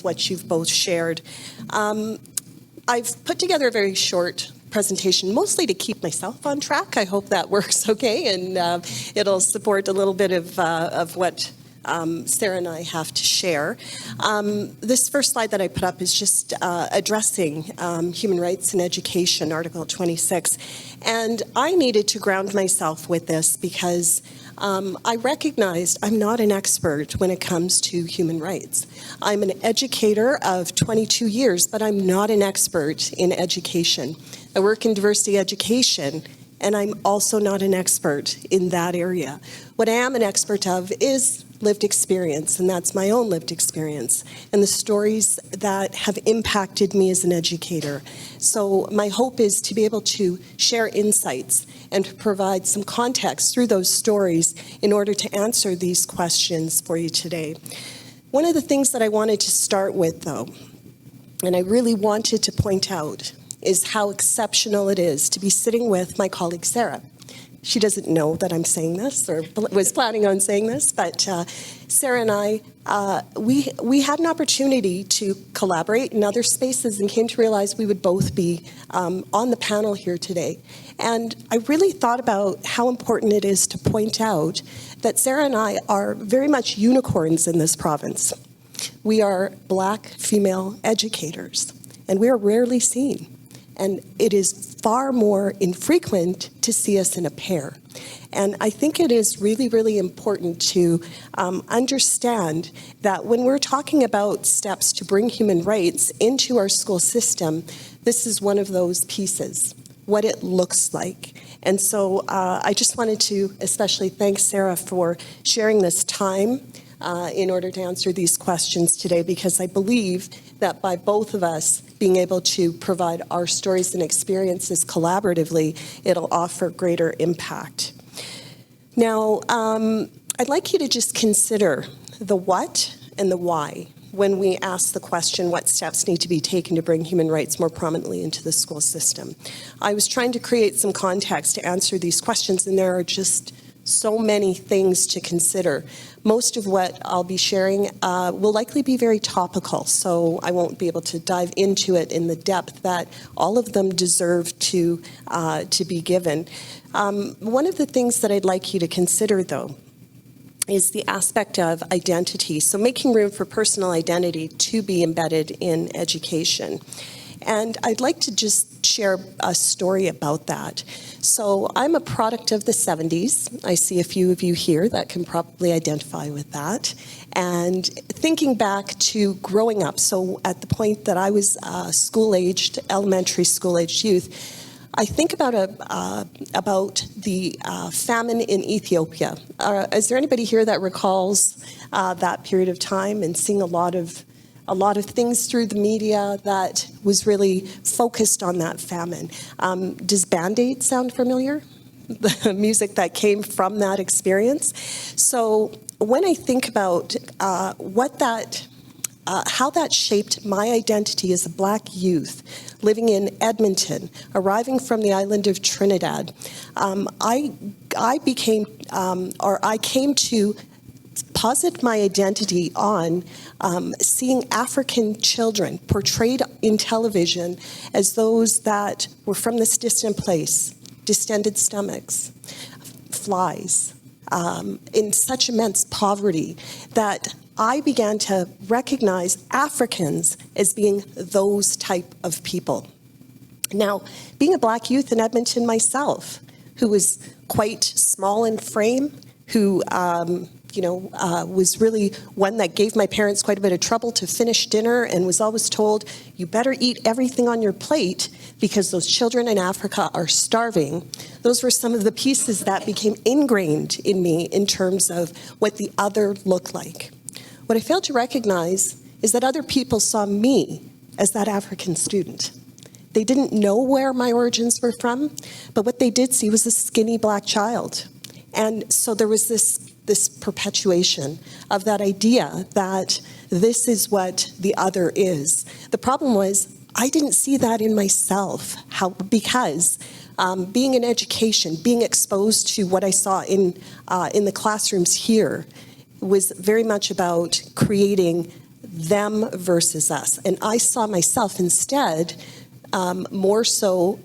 what you've both shared. I've put together a very short presentation, mostly to keep myself on track. I hope that works okay, and it'll support a little bit of what Sarah and I have to share. This first slide that I put up is just addressing human rights in education, Article 26. And I needed to ground myself with this because I recognized I'm not an expert when it comes to human rights. I'm an educator of 22 years, but I'm not an expert in education. I work in diversity education, and I'm also not an expert in that area. What I am an expert of is lived experience, and that's my own lived experience, and the stories that have impacted me as an educator. So my hope is to be able to share insights and to provide some context through those stories in order to answer these questions for you today. One of the things that I wanted to start with, though, and I really wanted to point out, is how exceptional it is to be sitting with my colleague Sarah. She doesn't know that I'm saying this or was planning on saying this, but Sarah and I, we had an opportunity to collaborate in other spaces and came to realize we would both be on the panel here today. And I really thought about how important it is to point out that Sarah and I are very much unicorns in this province. We are Black female educators, and we are rarely seen. And it is far more infrequent to see us in a pair. And I think it is really, really important to understand that when we're talking about steps to bring human rights into our school system, this is one of those pieces, what it looks like. And so I just wanted to especially thank Sarah for sharing this time in order to answer these questions today, because I believe that by both of us being able to provide our stories and experiences collaboratively, it'll offer greater impact. Now, I'd like you to just consider the what and the why when we ask the question, what steps need to be taken to bring human rights more prominently into the school system? I was trying to create some context to answer these questions, and there are just so many things to consider. Most of what I'll be sharing will likely be very topical, so I won't be able to dive into it in the depth that all of them deserve to be given. One of the things that I'd like you to consider, though, is the aspect of identity. So making room for personal identity to be embedded in education. And I'd like to just share a story about that. So I'm a product of the 70s. I see a few of you here that can probably identify with that. And thinking back to growing up, so at the point that I was school-aged, elementary school-aged youth, I think about the famine in Ethiopia. Is there anybody here that recalls that period of time and seeing a lot of things through the media that was really focused on that famine? Does Band-Aid sound familiar? The music that came from that experience. So when I think about how that shaped my identity as a Black youth living in Edmonton, arriving from the island of Trinidad, I came to posit my identity on seeing African children portrayed in television as those that were from this distant place, distended stomachs, flies, in such immense poverty that I began to recognize Africans as being those type of people. Now, being a Black youth in Edmonton myself, who was quite small in frame, who was really one that gave my parents quite a bit of trouble to finish dinner and was always told, you better eat everything on your plate because those children in Africa are starving. Those were some of the pieces that became ingrained in me in terms of what the other looked like. What I failed to recognize is that other people saw me as that African student. They didn't know where my origins were from, but what they did see was a skinny Black child. And so there was this perpetuation of that idea that this is what the other is. The problem was I didn't see that in myself, because being in education, being exposed to what I saw in the classrooms here was very much about creating them versus us. And I saw myself instead more so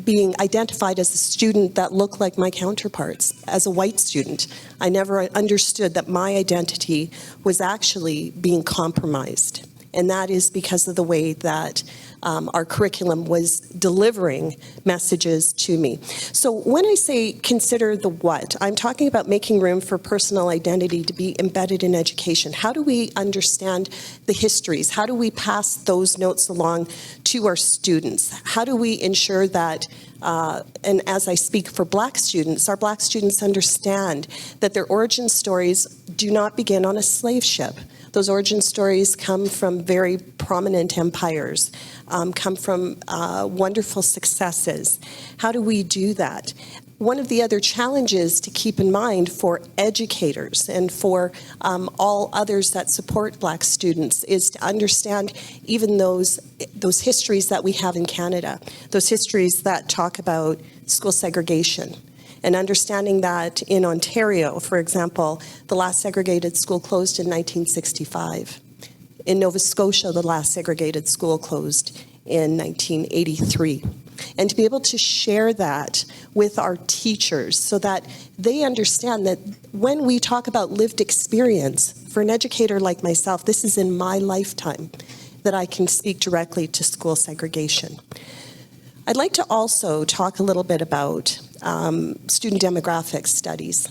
being identified as a student that looked like my counterparts, as a white student. I never understood that my identity was actually being compromised. And that is because of the way that our curriculum was delivering messages to me. So when I say consider the what, I'm talking about making room for personal identity to be embedded in education. How do we understand the histories? How do we pass those notes along to our students? How do we ensure that, and as I speak for Black students, our Black students understand that their origin stories do not begin on a slave ship. Those origin stories come from very prominent empires, come from wonderful successes. How do we do that? One of the other challenges to keep in mind for educators and for all others that support Black students is to understand even those histories that we have in Canada, those histories that talk about school segregation. And understanding that in Ontario, for example, the last segregated school closed in 1965. In Nova Scotia, the last segregated school closed in 1983. And to be able to share that with our teachers so that they understand that when we talk about lived experience, for an educator like myself, this is in my lifetime that I can speak directly to school segregation. I'd like to also talk a little bit about student demographic studies.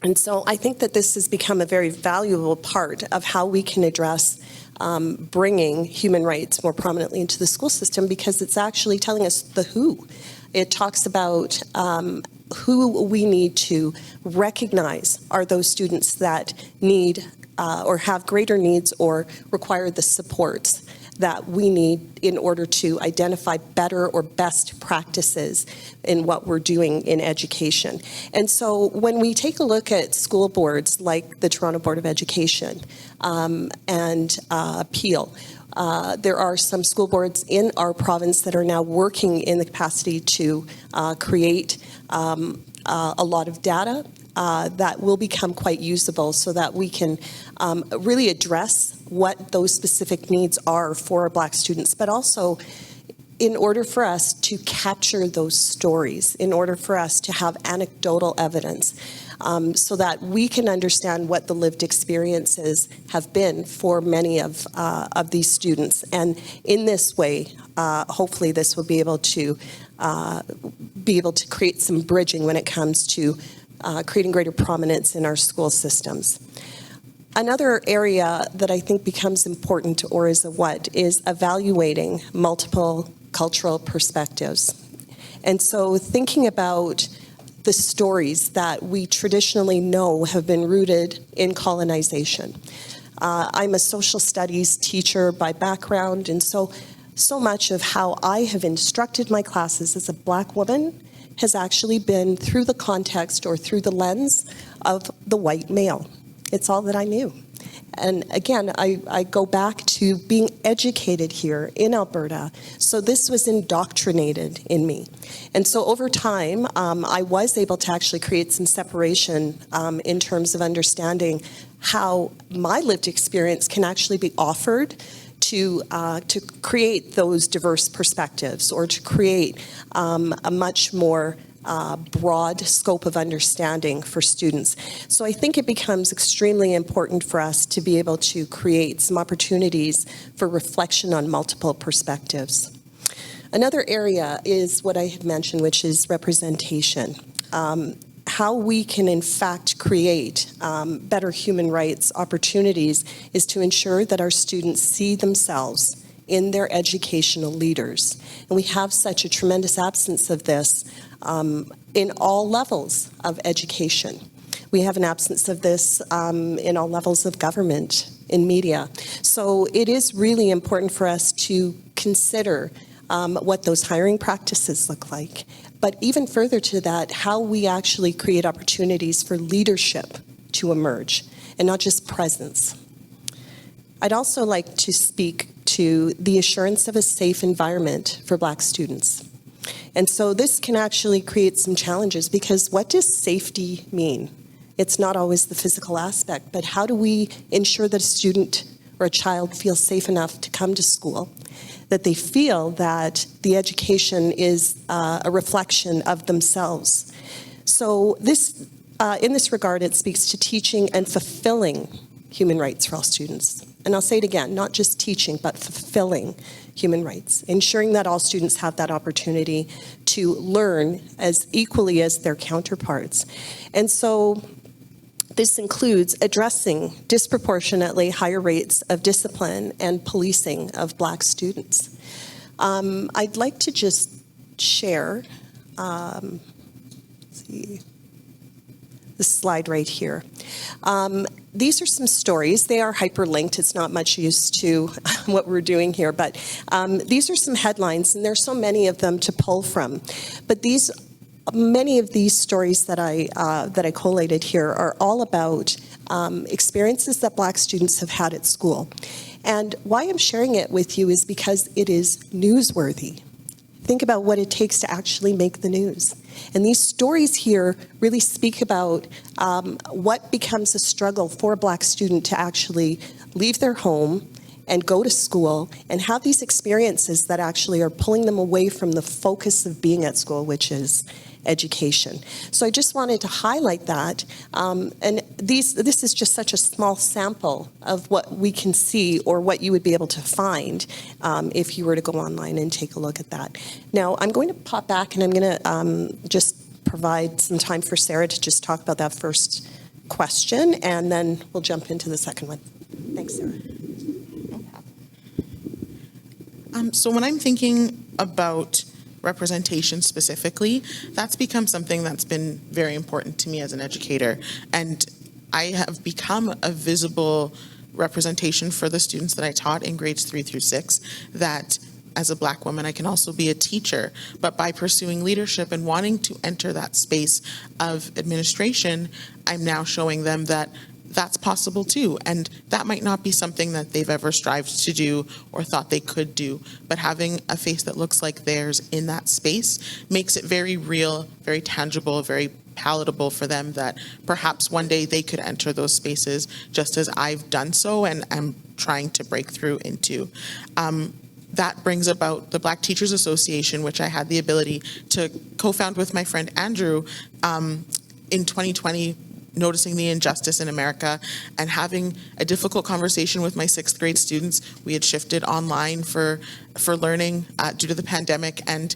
And so I think that this has become a very valuable part of how we can address bringing human rights more prominently into the school system, because it's actually telling us the who. It talks about who we need to recognize are those students that need or have greater needs or require the supports that we need in order to identify better or best practices in what we're doing in education. And so when we take a look at school boards like the Toronto Board of Education and Peel, there are some school boards in our province that are now working in the capacity to create a lot of data that will become quite usable so that we can really address what those specific needs are for our Black students, but also in order for us to capture those stories, in order for us to have anecdotal evidence, so that we can understand what the lived experiences have been for many of these students. And in this way, hopefully this will be able to create some bridging when it comes to creating greater prominence in our school systems. Another area that I think becomes important, or is a what, is evaluating multiple cultural perspectives. And so thinking about the stories that we traditionally know have been rooted in colonization. I'm a social studies teacher by background, and so much of how I have instructed my classes as a Black woman has actually been through the context or through the lens of the white male. It's all that I knew. And again, I go back to being educated here in Alberta, so this was indoctrinated in me. And so over time, I was able to actually create some separation in terms of understanding how my lived experience can actually be offered to create those diverse perspectives, or to create a much more broad scope of understanding for students. So I think it becomes extremely important for us to be able to create some opportunities for reflection on multiple perspectives. Another area is what I had mentioned, which is representation. How we can in fact create better human rights opportunities is to ensure that our students see themselves in their educational leaders. And we have such a tremendous absence of this in all levels of education. We have an absence of this in all levels of government, in media. So it is really important for us to consider what those hiring practices look like. But even further to that, how we actually create opportunities for leadership to emerge, and not just presence. I'd also like to speak to the assurance of a safe environment for Black students. And so this can actually create some challenges, because what does safety mean? It's not always the physical aspect, but how do we ensure that a student or a child feels safe enough to come to school, that they feel that the education is a reflection of themselves? So this, in this regard, it speaks to teaching and fulfilling human rights for all students. And I'll say it again, not just teaching, but fulfilling human rights, ensuring that all students have that opportunity to learn as equally as their counterparts. And so this includes addressing disproportionately higher rates of discipline and policing of Black students. I'd like to just share, let's see, the slide right here. These are some stories. They are hyperlinked. It's not much use to what we're doing here, but these are some headlines, and there's so many of them to pull from. But many of these stories that I collated here are all about experiences that Black students have had at school. And why I'm sharing it with you is because it is newsworthy. Think about what it takes to actually make the news. And these stories here really speak about what becomes a struggle for a Black student to actually leave their home and go to school and have these experiences that actually are pulling them away from the focus of being at school, which is education. So I just wanted to highlight that. And this is just such a small sample of what we can see, or what you would be able to find if you were to go online and take a look at that. Now, I'm going to pop back, and I'm going to just provide some time for Sarah to just talk about that first question, and then we'll jump into the second one. Thanks, Sarah. So when I'm thinking about representation specifically, that's become something that's been very important to me as an educator. And I have become a visible representation for the students that I taught in grades 3 through 6, that as a Black woman, I can also be a teacher. But by pursuing leadership and wanting to enter that space of administration, I'm now showing them that that's possible too. And that might not be something that they've ever strived to do or thought they could do, but having a face that looks like theirs in that space makes it very real, very tangible, very palatable for them, that perhaps one day they could enter those spaces just as I've done so and I'm trying to break through into. That brings about the Black Teachers Association, which I had the ability to co-found with my friend Andrew in 2020, noticing the injustice in America and having a difficult conversation with my 6th grade students. We had shifted online for learning due to the pandemic, and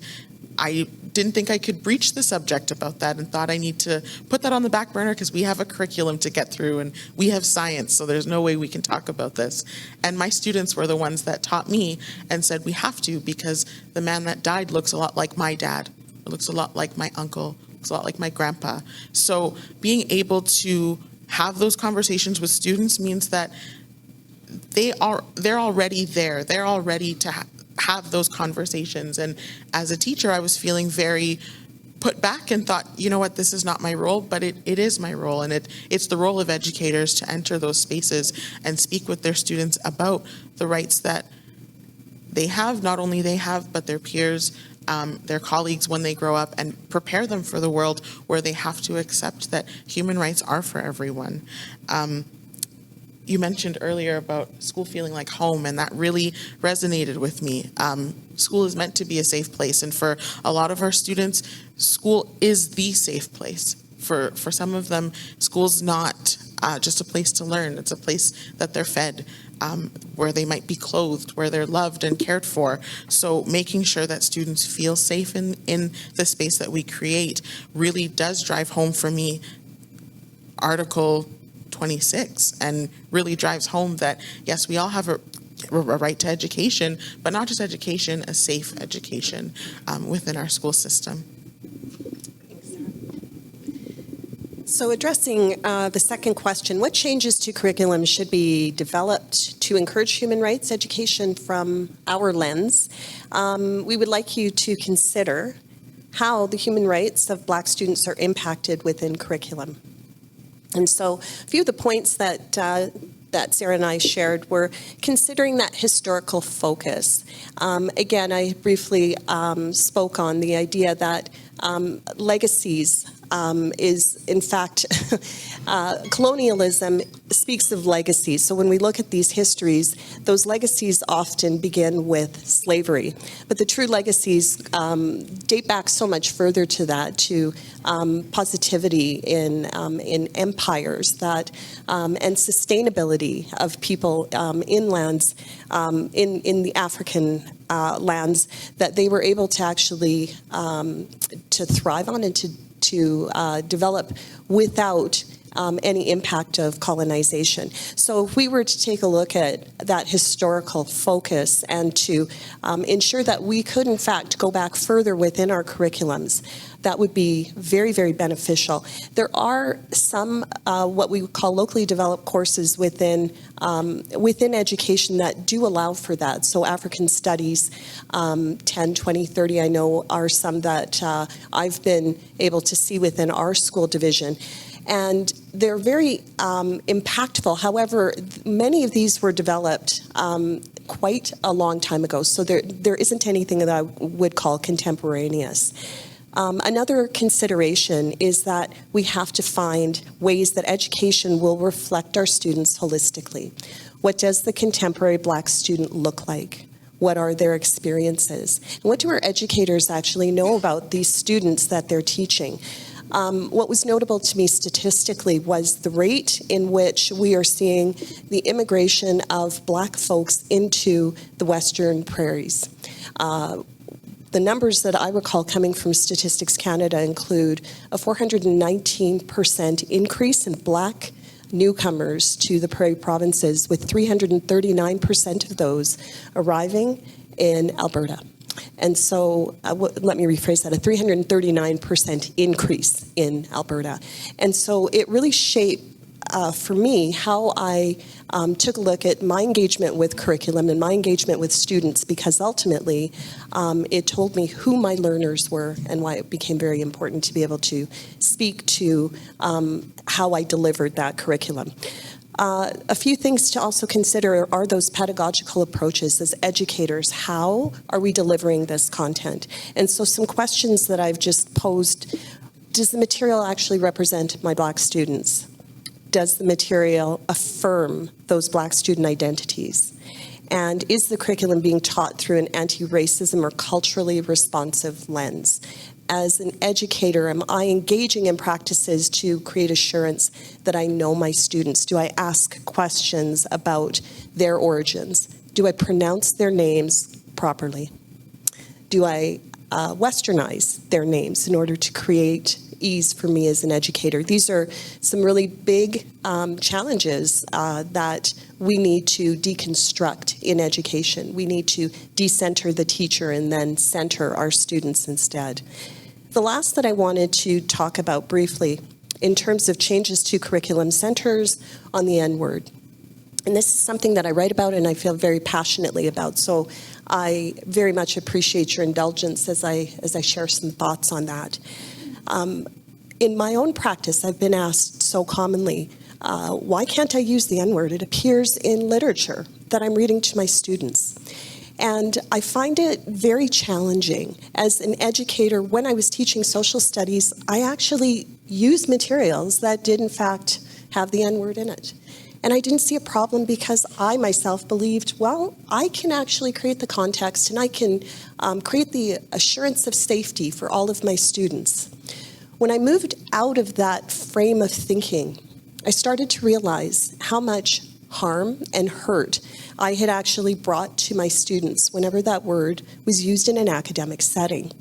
I didn't think I could breach the subject about that, and thought I need to put that on the back burner because we have a curriculum to get through and we have science, so there's no way we can talk about this. And my students were the ones that taught me and said, we have to, because the man that died looks a lot like my dad. It looks a lot like my uncle. It's a lot like my grandpa. So being able to have those conversations with students means that they're already there. They're all ready to have those conversations. And as a teacher, I was feeling very put back and thought, you know what, this is not my role, but it is my role. And it's the role of educators to enter those spaces and speak with their students about the rights that they have, not only they have, but their peers, their colleagues when they grow up, and prepare them for the world where they have to accept that human rights are for everyone. You mentioned earlier about school feeling like home, and that really resonated with me. School is meant to be a safe place, and for a lot of our students, school is the safe place. For some of them, school's not just a place to learn. It's a place that they're fed, where they might be clothed, where they're loved and cared for. So making sure that students feel safe in the space that we create really does drive home for me Article 26, and really drives home that, yes, we all have a right to education, but not just education, a safe education within our school system. So addressing the second question, what changes to curriculum should be developed to encourage human rights education from our lens? We would like you to consider how the human rights of Black students are impacted within curriculum. And so a few of the points that Sarah and I shared were considering that historical focus. Again, I briefly spoke on the idea that legacies is, in fact, colonialism speaks of legacies. So when we look at these histories, those legacies often begin with slavery. But the true legacies date back so much further to that, to positivity in empires that and sustainability of people in lands, in the African lands, that they were able to actually to thrive on and to develop without any impact of colonization. So if we were to take a look at that historical focus and to ensure that we could, in fact, go back further within our curriculums, that would be very, very beneficial. There are some what we would call locally developed courses within education that do allow for that. So African studies, 10, 20, 30, I know are some that I've been able to see within our school division. And they're very impactful. However, many of these were developed quite a long time ago. So there isn't anything that I would call contemporaneous. Another consideration is that we have to find ways that education will reflect our students holistically. What does the contemporary Black student look like? What are their experiences? And what do our educators actually know about these students that they're teaching? What was notable to me statistically was the rate in which we are seeing the immigration of Black folks into the Western prairies. The numbers that I recall coming from Statistics Canada include a 419% increase in Black newcomers to the Prairie provinces, with 339% of those arriving in Alberta. And so, let me rephrase that, a 339% increase in Alberta. And so it really shaped, for me, how I took a look at my engagement with curriculum and my engagement with students, because ultimately it told me who my learners were and why it became very important to be able to speak to how I delivered that curriculum. A few things to also consider are those pedagogical approaches as educators. How are we delivering this content? And so some questions that I've just posed: does the material actually represent my Black students? Does the material affirm those Black student identities? And is the curriculum being taught through an anti-racism or culturally responsive lens? As an educator, am I engaging in practices to create assurance that I know my students? Do I ask questions about their origins? Do I pronounce their names properly? Do I westernize their names in order to create ease for me as an educator? These are some really big challenges that we need to deconstruct in education. We need to decenter the teacher and then center our students instead. The last that I wanted to talk about briefly in terms of changes to curriculum centers on the N-word. And this is something that I write about and I feel very passionately about. So I very much appreciate your indulgence as I share some thoughts on that. In my own practice, I've been asked so commonly, why can't I use the N-word? It appears in literature that I'm reading to my students. And I find it very challenging. As an educator, when I was teaching social studies, I actually used materials that did in fact have the N-word in it. And I didn't see a problem because I myself believed, well, I can actually create the context and I can create the assurance of safety for all of my students. When I moved out of that frame of thinking, I started to realize how much harm and hurt I had actually brought to my students whenever that word was used in an academic setting.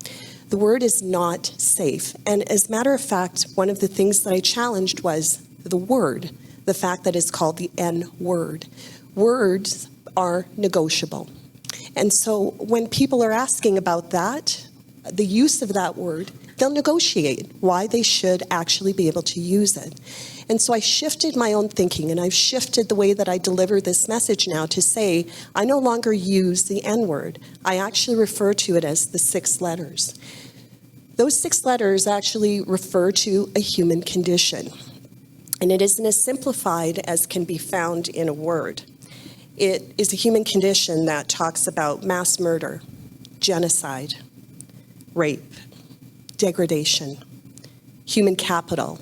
The word is not safe. And as a matter of fact, one of the things that I challenged was the word, the fact that it's called the N-word. Words are negotiable. And so when people are asking about that, the use of that word, they'll negotiate why they should actually be able to use it. And so I shifted my own thinking, and I've shifted the way that I deliver this message now to say, I no longer use the N-word. I actually refer to it as the 6 letters. Those 6 letters actually refer to a human condition. And it isn't as simplified as can be found in a word. It is a human condition that talks about mass murder, genocide, rape, degradation, human capital,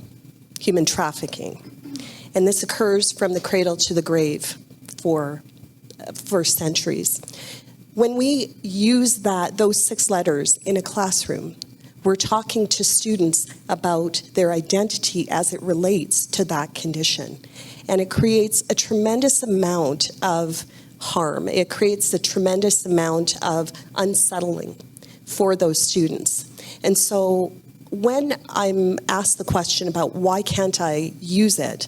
human trafficking. And this occurs from the cradle to the grave for centuries. When we use those 6 letters in a classroom, we're talking to students about their identity as it relates to that condition. And it creates a tremendous amount of harm. It creates a tremendous amount of unsettling for those students. And so when I'm asked the question about why can't I use it,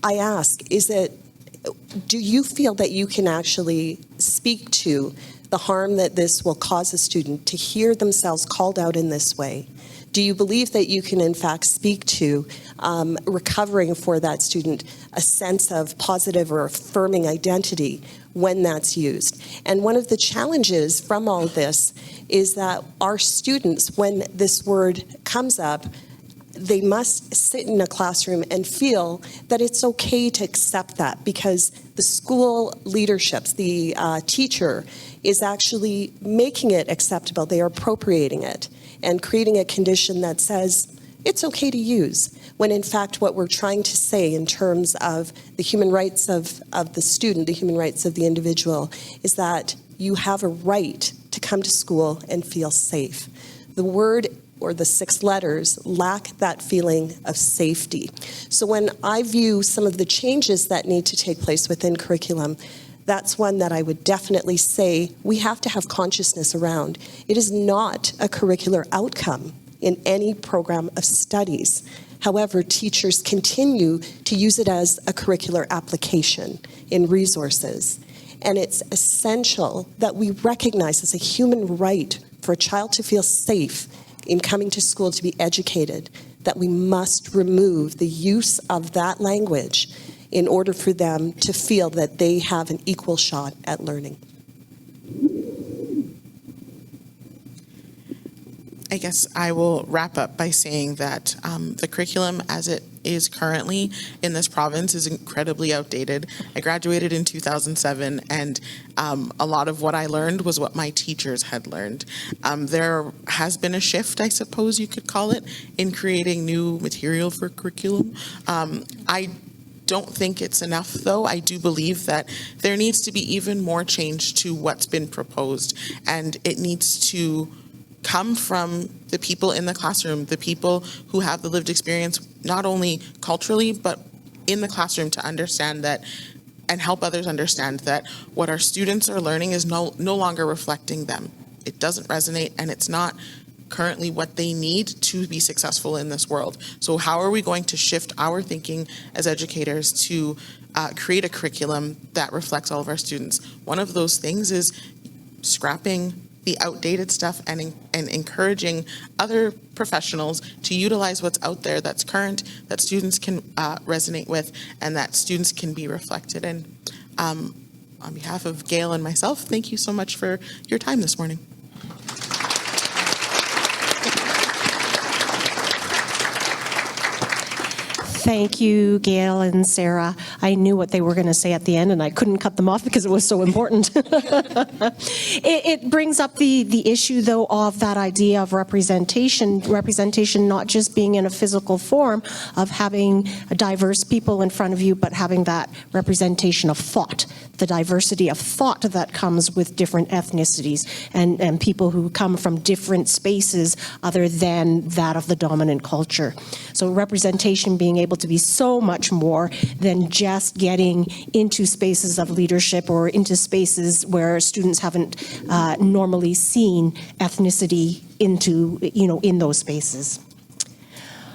I ask, do you feel that you can actually speak to the harm that this will cause a student to hear themselves called out in this way? Do you believe that you can in fact speak to recovering for that student a sense of positive or affirming identity when that's used? And one of the challenges from all this is that our students, when this word comes up, they must sit in a classroom and feel that it's okay to accept that, because the school leaderships, the teacher, is actually making it acceptable. They are appropriating it and creating a condition that says it's okay to use, when in fact what we're trying to say in terms of the human rights of the student, the human rights of the individual, is that you have a right to come to school and feel safe. The word or the 6 letters lack that feeling of safety. So when I view some of the changes that need to take place within curriculum, that's one that I would definitely say we have to have consciousness around. It is not a curricular outcome in any program of studies. However, teachers continue to use it as a curricular application in resources. And it's essential that we recognize as a human right for a child to feel safe in coming to school to be educated, that we must remove the use of that language in order for them to feel that they have an equal shot at learning. I guess I will wrap up by saying that the curriculum as it is currently in this province is incredibly outdated. I graduated in 2007, and a lot of what I learned was what my teachers had learned. There has been a shift, I suppose you could call it, in creating new material for curriculum. I don't think it's enough, though. I do believe that there needs to be even more change to what's been proposed, and it needs to come from the people in the classroom, the people who have the lived experience, not only culturally, but in the classroom, to understand that and help others understand that what our students are learning is no longer reflecting them. It doesn't resonate, and it's not currently what they need to be successful in this world. So how are we going to shift our thinking as educators to create a curriculum that reflects all of our students? One of those things is scrapping the outdated stuff and encouraging other professionals to utilize what's out there that's current, that students can resonate with, and that students can be reflected in. On behalf of Gail and myself, thank you so much for your time this morning. Thank you, Gail and Sarah. I knew what they were going to say at the end, and I couldn't cut them off because it was so important. It brings up the issue, though, of that idea of representation not just being in a physical form of having diverse people in front of you, but having that representation of thought, the diversity of thought that comes with different ethnicities and people who come from different spaces other than that of the dominant culture. So representation being able to be so much more than just getting into spaces of leadership or into spaces where students haven't normally seen ethnicity in those spaces.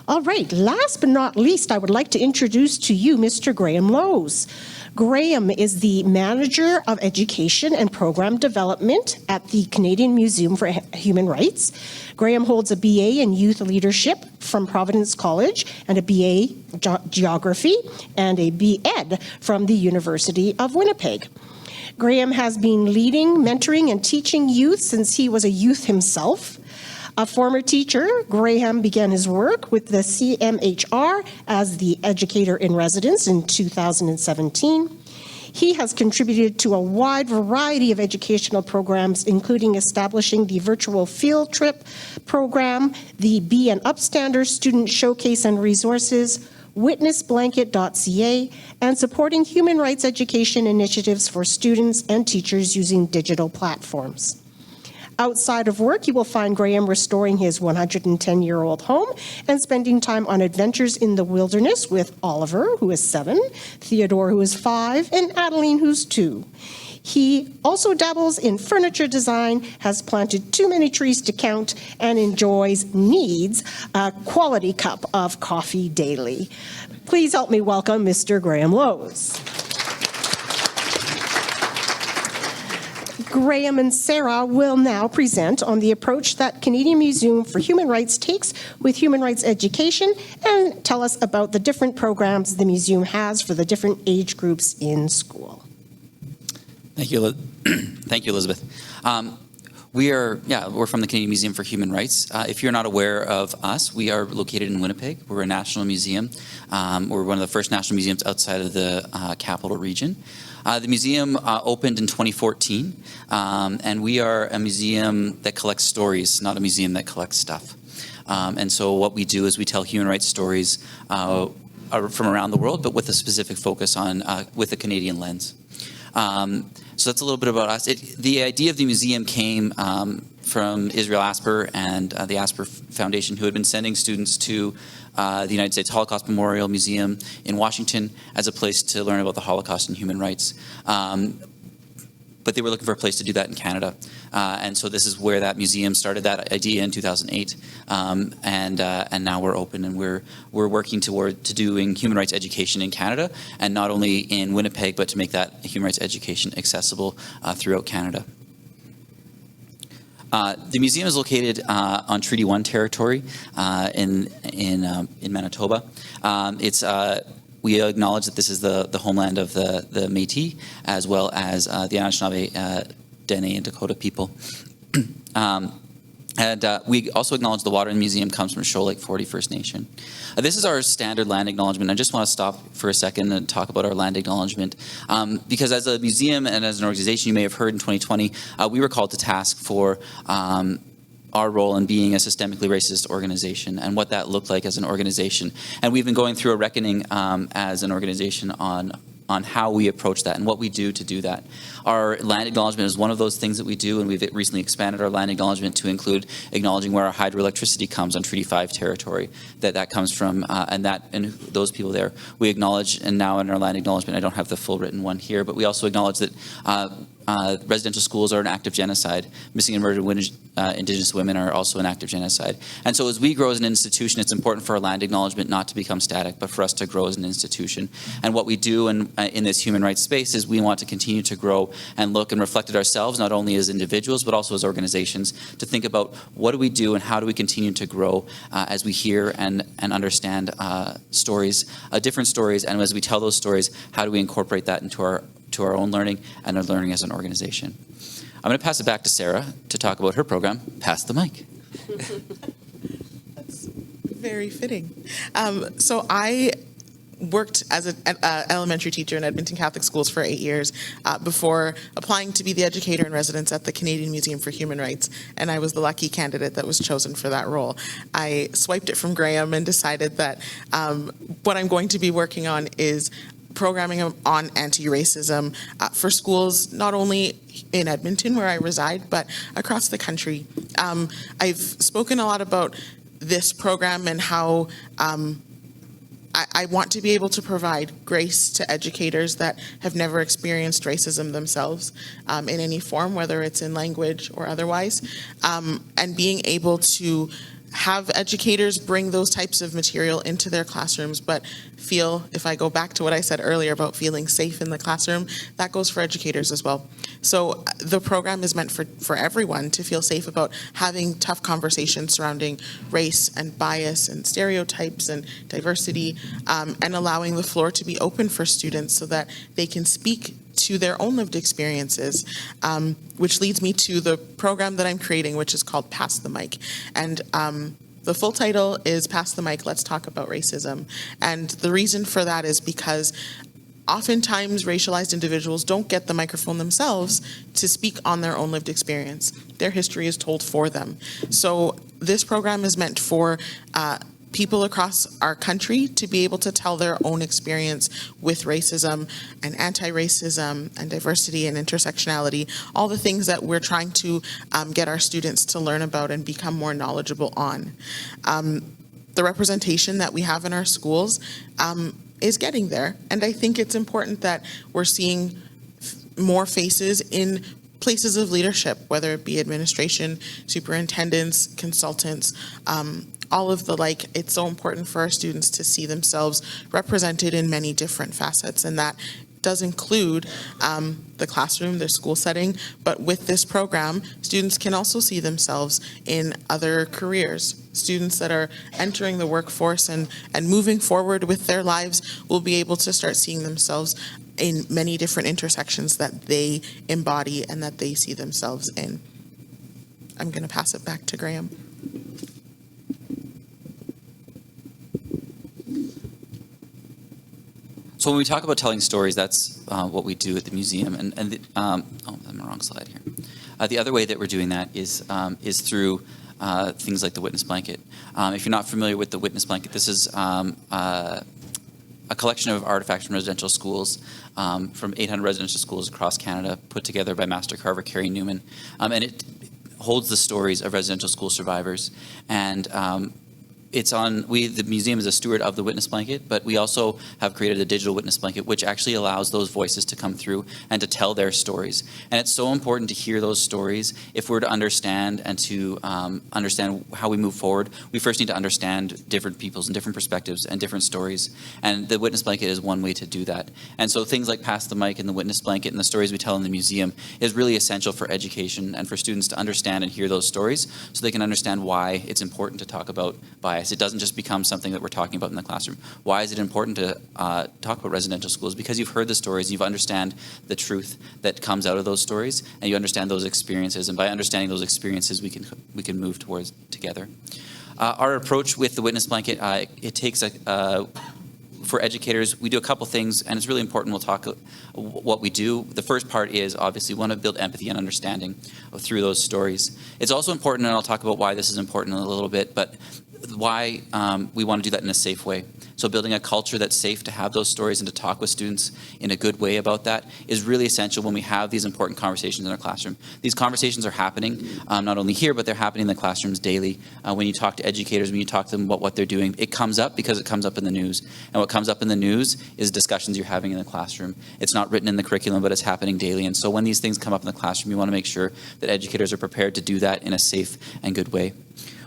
All right, last but not least, I would like to introduce to you Mr. Graham Lowes. Graham is the Manager of Education and Program Development at the Canadian Museum for Human Rights. Graham holds a BA in Youth Leadership from Providence College and a BA Geography and a B.Ed from the University of Winnipeg. Graham has been leading, mentoring, and teaching youth since he was a youth himself. A former teacher, Graham began his work with the CMHR as the educator in residence in 2017. He has contributed to a wide variety of educational programs, including establishing the virtual field trip program, the Be an Upstander Student Showcase and Resources, witnessblanket.ca, and supporting human rights education initiatives for students and teachers using digital platforms. Outside of work, you will find Graham restoring his 110-year-old home and spending time on adventures in the wilderness with Oliver, who is 7, Theodore, who is 5, and Adeline, who's 2. He also dabbles in furniture design, has planted too many trees to count, and needs a quality cup of coffee daily. Please help me welcome Mr. Graham Lowes. Graham and Sarah will now present on the approach that Canadian Museum for Human Rights takes with human rights education and tell us about the different programs the museum has for the different age groups in school. Thank you, Thank you, Elizabeth. We're from the Canadian Museum for Human Rights. If you're not aware of us, we are located in Winnipeg. We're a national museum. We're one of the first national museums outside of the capital region. The museum opened in 2014, and we are a museum that collects stories, not a museum that collects stuff. And so what we do is we tell human rights stories from around the world, but with a specific focus on with a Canadian lens. So that's a little bit about us. The idea of the museum came from Israel Asper and the Asper Foundation, who had been sending students to the United States Holocaust Memorial Museum in Washington as a place to learn about the Holocaust and human rights. But they were looking for a place to do that in Canada. And so this is where that museum started that idea in 2008. And now we're open and we're working toward doing human rights education in Canada, and not only in Winnipeg, but to make that human rights education accessible throughout Canada. The museum is located on Treaty 1 territory in Manitoba. We acknowledge that this is the homeland of the Métis, as well as the Anishinaabe, Dene, and Dakota people. And we also acknowledge the water in the museum comes from Shoal Lake 40 First Nation. This is our standard land acknowledgement. I just want to stop for a second and talk about our land acknowledgement. Because as a museum and as an organization, you may have heard in 2020, we were called to task for our role in being a systemically racist organization and what that looked like as an organization. And we've been going through a reckoning as an organization on how we approach that and what we do to do that. Our land acknowledgement is one of those things that we do, and we've recently expanded our land acknowledgement to include acknowledging where our hydroelectricity comes on Treaty 5 territory, that comes from, and those people there. We acknowledge, and now in our land acknowledgement, I don't have the full written one here, but we also acknowledge that residential schools are an act of genocide. Missing and murdered Indigenous women are also an act of genocide. And so as we grow as an institution, it's important for our land acknowledgement not to become static, but for us to grow as an institution. And what we do in this human rights space is we want to continue to grow and look and reflect at ourselves, not only as individuals, but also as organizations, to think about what do we do and how do we continue to grow as we hear and understand stories, different stories, and as we tell those stories, how do we incorporate that into our own learning and our learning as an organization. I'm going to pass it back to Sarah to talk about her program. Pass the mic. That's very fitting. So I worked as an elementary teacher in Edmonton Catholic Schools for 8 years before applying to be the educator in residence at the Canadian Museum for Human Rights, and I was the lucky candidate that was chosen for that role. I swiped it from Graham and decided that what I'm going to be working on is programming on anti-racism for schools, not only in Edmonton, where I reside, but across the country. I've spoken a lot about this program and how I want to be able to provide grace to educators that have never experienced racism themselves in any form, whether it's in language or otherwise, and being able to have educators bring those types of material into their classrooms, but feel, if I go back to what I said earlier about feeling safe in the classroom, that goes for educators as well. So the program is meant for everyone to feel safe about having tough conversations surrounding race and bias and stereotypes and diversity, and allowing the floor to be open for students so that they can speak to their own lived experiences, which leads me to the program that I'm creating, which is called Pass the Mic. And the full title is Pass the Mic, Let's Talk About Racism. And the reason for that is because oftentimes racialized individuals don't get the microphone themselves to speak on their own lived experience. Their history is told for them. So this program is meant for people across our country to be able to tell their own experience with racism and anti-racism and diversity and intersectionality, all the things that we're trying to get our students to learn about and become more knowledgeable on. The representation that we have in our schools is getting there, and I think it's important that we're seeing more faces in places of leadership, whether it be administration, superintendents, consultants, all of the like. It's so important for our students to see themselves represented in many different facets, and that does include the classroom, the school setting, but with this program, students can also see themselves in other careers. Students that are entering the workforce and moving forward with their lives will be able to start seeing themselves in many different intersections that they embody and that they see themselves in. I'm going to pass it back to Graham. So when we talk about telling stories, that's what we do at the museum. And I'm on the wrong slide here. The other way that we're doing that is through things like the witness blanket. If you're not familiar with the witness blanket, this is a collection of artifacts from residential schools, from 800 residential schools across Canada, put together by master carver Carrie Newman. And it holds the stories of residential school survivors. And the museum is a steward of the witness blanket, but we also have created a digital witness blanket, which actually allows those voices to come through and to tell their stories. And it's so important to hear those stories if we're to understand and to understand how we move forward. We first need to understand different peoples and different perspectives and different stories. And the witness blanket is one way to do that. And so things like Pass the Mic and the witness blanket and the stories we tell in the museum is really essential for education and for students to understand and hear those stories so they can understand why it's important to talk about bias. It doesn't just become something that we're talking about in the classroom. Why is it important to talk about residential schools? Because you've heard the stories, you understand the truth that comes out of those stories, and you understand those experiences. And by understanding those experiences, we can move towards together. Our approach with the witness blanket, it takes for educators, we do a couple things, and it's really important. We'll talk what we do. The first part is obviously we want to build empathy and understanding through those stories. It's also important, and I'll talk about why this is important in a little bit, but why we want to do that in a safe way. So building a culture that's safe to have those stories and to talk with students in a good way about that is really essential when we have these important conversations in our classroom. These conversations are happening not only here, but they're happening in the classrooms daily. When you talk to educators, when you talk to them about what they're doing, it comes up because it comes up in the news. And what comes up in the news is discussions you're having in the classroom. It's not written in the curriculum, but it's happening daily. And so when these things come up in the classroom, you want to make sure that educators are prepared to do that in a safe and good way.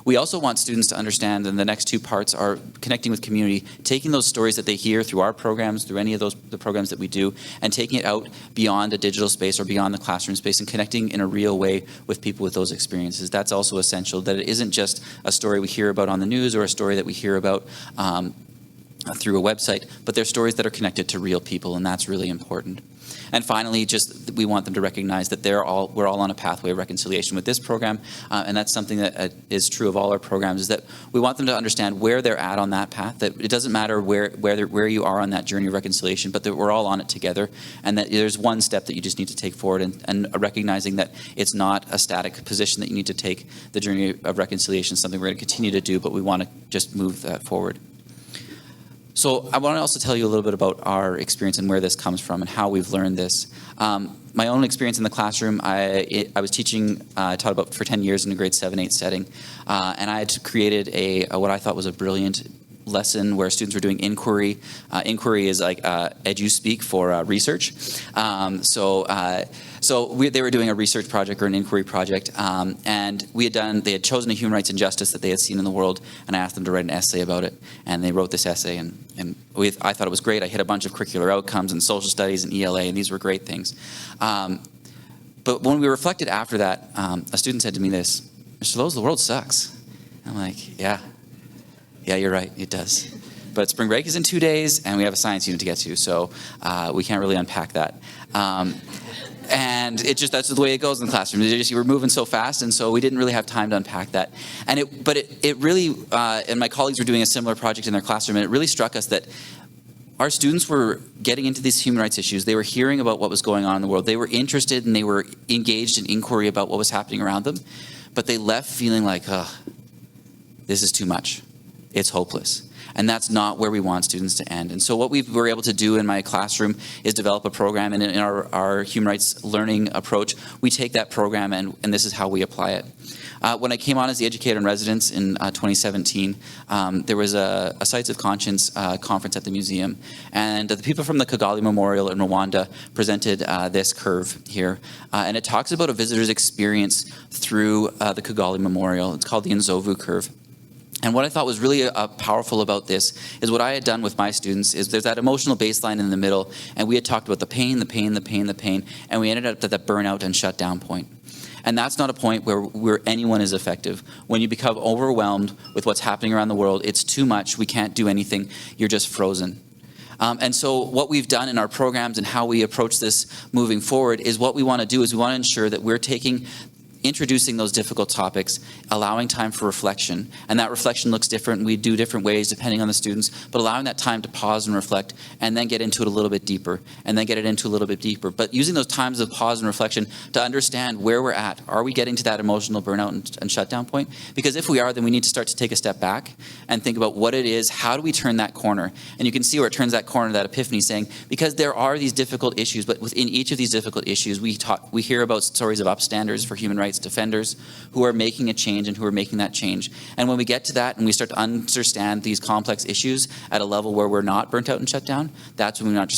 We also want students to understand, and the next two parts are connecting with community, taking those stories that they hear through our programs, through any of the programs that we do, and taking it out beyond a digital space or beyond the classroom space and connecting in a real way with people with those experiences. That's also essential, that it isn't just a story we hear about on the news or a story that we hear about through a website, but they're stories that are connected to real people, and that's really important. And finally, just we want them to recognize that we're all on a pathway of reconciliation with this program, and that's something that is true of all our programs, is that we want them to understand where they're at on that path, that it doesn't matter where you are on that journey of reconciliation, but that we're all on it together, and that there's one step that you just need to take forward, and recognizing that it's not a static position that you need to take. The journey of reconciliation is something we're going to continue to do, but we want to just move that forward. So I want to also tell you a little bit about our experience and where this comes from and how we've learned this. My own experience in the classroom, I was teaching, I taught about for 10 years in a grade 7-8 setting, and I had created what I thought was a brilliant lesson where students were doing inquiry. Inquiry is like edu-speak for research. They were doing a research project or an inquiry project, and they had chosen a human rights injustice that they had seen in the world, and I asked them to write an essay about it, and they wrote this essay, and I thought it was great. I hit a bunch of curricular outcomes and social studies and ELA, and these were great things. But when we reflected after that, a student said to me this, "Mr. Lowes, the world sucks." I'm like, yeah, you're right, it does. But spring break is in 2 days, and we have a science unit to get to, so we can't really unpack that. And that's the way it goes in the classroom. You were moving so fast, and so we didn't really have time to unpack that. And it really, and my colleagues were doing a similar project in their classroom, and it really struck us that our students were getting into these human rights issues. They were hearing about what was going on in the world. They were interested, and they were engaged in inquiry about what was happening around them. But they left feeling like, this is too much. It's hopeless. And that's not where we want students to end. And so what we were able to do in my classroom is develop a program, and in our human rights learning approach, we take that program and this is how we apply it. When I came on as the educator in residence in 2017, there was a Sites of Conscience conference at the museum, and the people from the Kigali Memorial in Rwanda presented this curve here, and it talks about a visitor's experience through the Kigali Memorial. It's called the Nzovu curve. And what I thought was really powerful about this is what I had done with my students is there's that emotional baseline in the middle, and we had talked about the pain, and we ended up at that burnout and shutdown point. And that's not a point where anyone is effective. When you become overwhelmed with what's happening around the world, it's too much, we can't do anything, you're just frozen. And so what we've done in our programs and how we approach this moving forward is what we want to do is we want to ensure that we're introducing those difficult topics, allowing time for reflection, and that reflection looks different. We do different ways depending on the students, but allowing that time to pause and reflect, and then get into it a little bit deeper, and then get it into a little bit deeper. But using those times of pause and reflection to understand where we're at. Are we getting to that emotional burnout and shutdown point? Because if we are, then we need to start to take a step back and think about what it is, how do we turn that corner? And you can see where it turns that corner, that epiphany, saying, because there are these difficult issues, but within each of these difficult issues, we hear about stories of upstanders for human rights defenders who are making a change and who are making that change. And when we get to that and we start to understand these complex issues at a level where we're not burnt out and shut down, that's when we want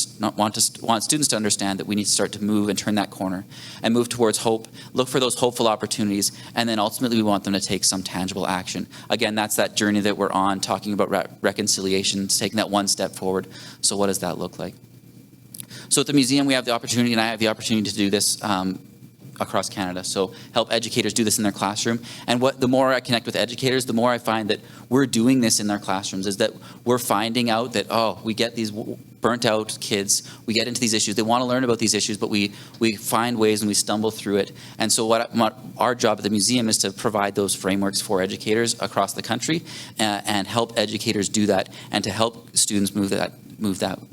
students to understand that we need to start to move and turn that corner and move towards hope, look for those hopeful opportunities, and then ultimately we want them to take some tangible action. Again, that's that journey that we're on, talking about reconciliation, taking that one step forward. So what does that look like? So at the museum, we have the opportunity, and I have the opportunity to do this across Canada. So help educators do this in their classroom. And the more I connect with educators, the more I find that we're doing this in their classrooms, is that we're finding out that, we get these burnt out kids, we get into these issues, they want to learn about these issues, but we find ways and we stumble through it. And so what our job at the museum is to provide those frameworks for educators across the country and help educators do that and to help students move that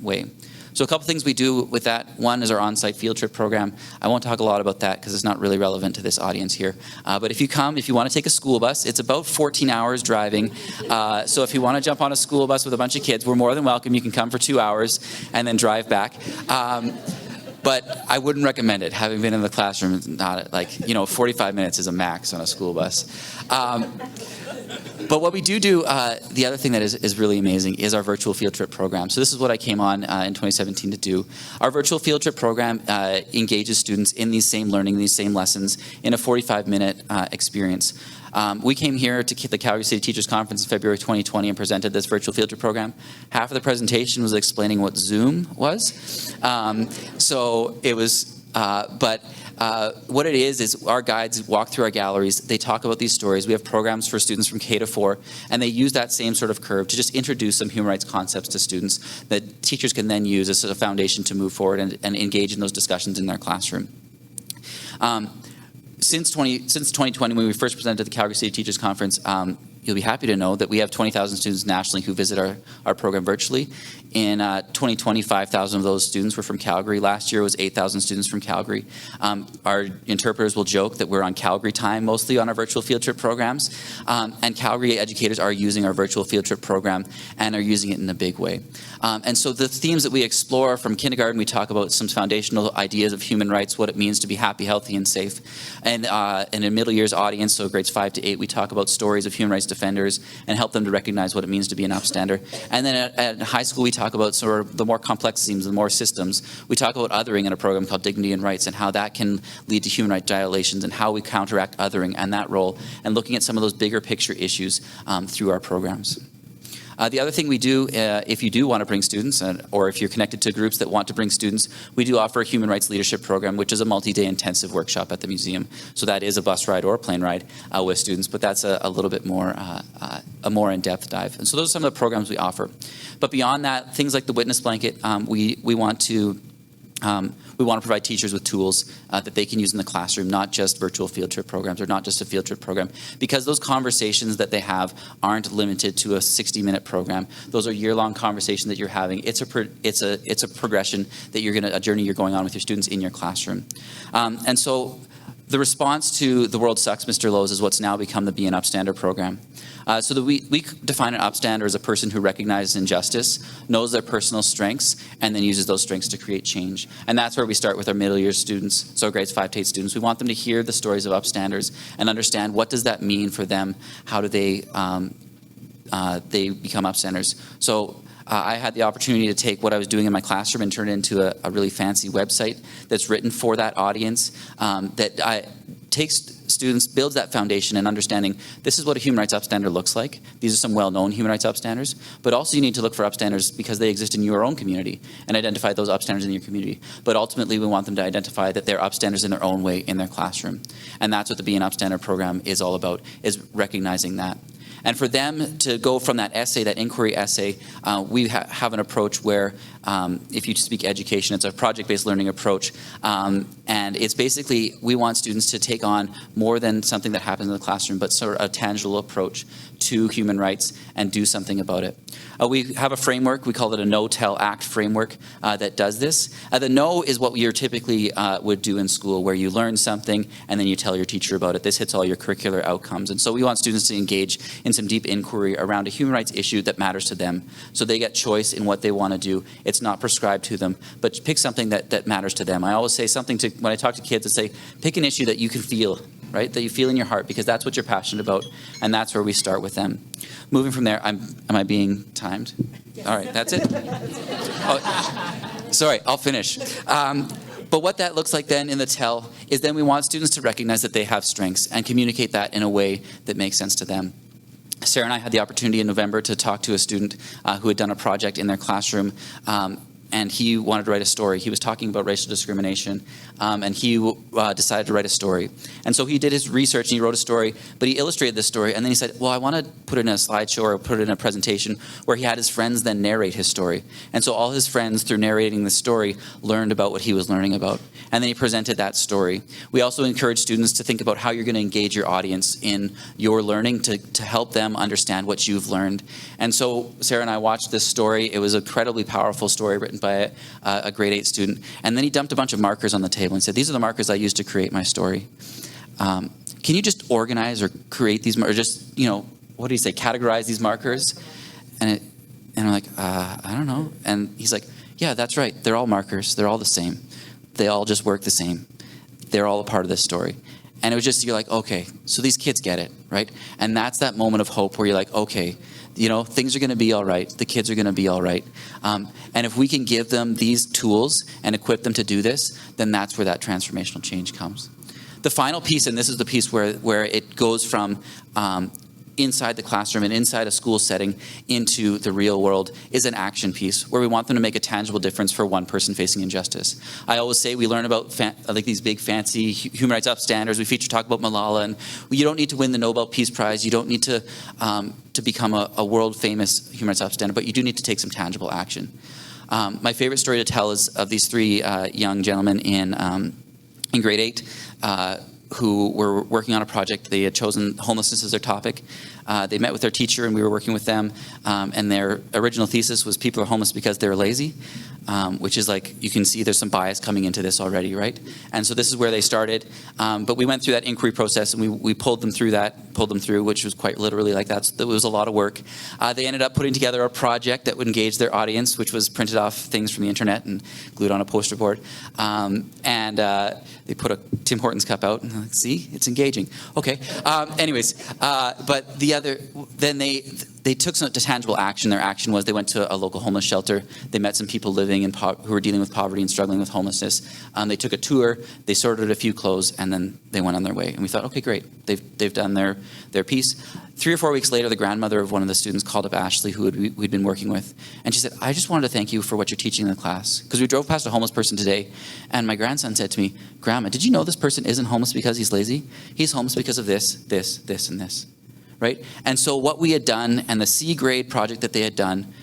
way. So a couple things we do with that. One is our on-site field trip program. I won't talk a lot about that because it's not really relevant to this audience here. But if you want to take a school bus, it's about 14 hours driving. So if you want to jump on a school bus with a bunch of kids, we're more than welcome. You can come for 2 hours and then drive back. But I wouldn't recommend it. Having been in the classroom, it's not 45 minutes is a max on a school bus. But what we do, the other thing that is really amazing is our virtual field trip program. So this is what I came on in 2017 to do. Our virtual field trip program engages students in these same learning, these same lessons in a 45-minute experience. We came here to the Calgary City Teachers Conference in February 2020 and presented this virtual field trip program. Half of the presentation was explaining what Zoom was. So it was, what it is our guides walk through our galleries, they talk about these stories. We have programs for students from K to 4, and they use that same sort of curve to just introduce some human rights concepts to students that teachers can then use as a foundation to move forward and engage in those discussions in their classroom. Since 2020, when we first presented at the Calgary City Teachers Conference, you'll be happy to know that we have 20,000 students nationally who visit our program virtually. In 2020, 5,000 of those students were from Calgary. Last year it was 8,000 students from Calgary. Our interpreters will joke that we're on Calgary time mostly on our virtual field trip programs. And Calgary educators are using our virtual field trip program and are using it in a big way. And so the themes that we explore from kindergarten, we talk about some foundational ideas of human rights, what it means to be happy, healthy, and safe. And in a middle years audience, so grades 5 to 8, we talk about stories of human rights defenders and help them to recognize what it means to be an upstander. And then at high school, we talk about sort of the more complex themes, the more systems. We talk about othering in a program called Dignity and Rights and how that can lead to human rights violations and how we counteract othering and that role, and looking at some of those bigger picture issues through our programs. The other thing we do, if you do want to bring students, or if you're connected to groups that want to bring students, we do offer a human rights leadership program, which is a multi-day intensive workshop at the museum. So that is a bus ride or a plane ride with students, but that's a little bit more, a more in-depth dive. And so those are some of the programs we offer. But beyond that, things like the witness blanket, we want to provide teachers with tools that they can use in the classroom, not just virtual field trip programs or not just a field trip program, because those conversations that they have aren't limited to a 60-minute program. Those are year-long conversations that you're having. It's a progression that a journey you're going on with your students in your classroom. And so the response to The World Sucks, Mr. Lowes, is what's now become the Be an Upstander program. So we define an upstander as a person who recognizes injustice, knows their personal strengths, and then uses those strengths to create change. And that's where we start with our middle year students, so grades 5 to 8 students. We want them to hear the stories of upstanders and understand what does that mean for them, how do they become upstanders. So I had the opportunity to take what I was doing in my classroom and turn it into a really fancy website that's written for that audience that takes students, builds that foundation and understanding this is what a human rights upstander looks like. These are some well-known human rights upstanders, but also you need to look for upstanders because they exist in your own community and identify those upstanders in your community. But ultimately we want them to identify that they're upstanders in their own way in their classroom. And that's what the Be an Upstander program is all about, is recognizing that. And for them to go from that essay, that inquiry essay, we have an approach where, if you speak education, it's a project-based learning approach. And it's basically, we want students to take on more than something that happens in the classroom, but sort of a tangible approach to human rights and do something about it. We have a framework, we call it a Know, Tell, Act framework that does this. The know is what you typically would do in school, where you learn something and then you tell your teacher about it. This hits all your curricular outcomes. And so we want students to engage in some deep inquiry around a human rights issue that matters to them. So they get choice in what they want to do. It's not prescribed to them, but pick something that matters to them. I always say something when I talk to kids, I say, pick an issue that you can feel, right? That you feel in your heart, because that's what you're passionate about. And that's where we start with them. Moving from there, am I being timed? Yes. All right, that's it? Oh, sorry, I'll finish. But what that looks like then in the tell is then we want students to recognize that they have strengths and communicate that in a way that makes sense to them. Sarah and I had the opportunity in November to talk to a student who had done a project in their classroom, and he wanted to write a story. He was talking about racial discrimination, and he decided to write a story. And so he did his research and he wrote a story, but he illustrated this story, and then he said, well, I want to put it in a slideshow or put it in a presentation where he had his friends then narrate his story. And so all his friends, through narrating the story, learned about what he was learning about. And then he presented that story. We also encourage students to think about how you're going to engage your audience in your learning to help them understand what you've learned. And so Sarah and I watched this story. It was an incredibly powerful story written by a grade 8 student. And then he dumped a bunch of markers on the table and said, these are the markers I used to create my story. Can you just organize or create these, or just, what do you say, categorize these markers? And I'm like, I don't know. And he's like, yeah, that's right. They're all markers. They're all the same. They all just work the same. They're all a part of this story. And it was just, you're like, okay, so these kids get it, right? And that's that moment of hope where you're like, okay, things are going to be all right. The kids are going to be all right. And if we can give them these tools and equip them to do this, then that's where that transformational change comes. The final piece, and this is the piece where it goes from inside the classroom and inside a school setting into the real world is an action piece where we want them to make a tangible difference for one person facing injustice. I always say we learn about like these big fancy human rights upstanders. We feature talk about Malala, and you don't need to win the Nobel Peace Prize. You don't need to become a world famous human rights upstander, but you do need to take some tangible action. My favorite story to tell is of these three young gentlemen in grade 8 who were working on a project. They had chosen homelessness as their topic. They met with their teacher, and we were working with them, and their original thesis was people are homeless because they're lazy, which is like, you can see there's some bias coming into this already, right? And so this is where they started, but we went through that inquiry process, and we pulled them through, which was quite literally like that. So it was a lot of work. They ended up putting together a project that would engage their audience, which was printed off things from the internet and glued on a poster board. They put a Tim Hortons cup out, and like, see, it's engaging. Okay. But then they took some tangible action. Their action was they went to a local homeless shelter. They met some people living who were dealing with poverty and struggling with homelessness. They took a tour. They sorted a few clothes, and then they went on their way. And we thought, okay, great. They've done their piece. 3 or 4 weeks later, the grandmother of one of the students called up Ashley, who we'd been working with, and she said, I just wanted to thank you for what you're teaching in the class. Because we drove past a homeless person today, and my grandson said to me, Grandma, did you know this person isn't homeless because he's lazy? He's homeless because of this, this, this, and this. Right? And so what we had done, and the C grade project that they had done,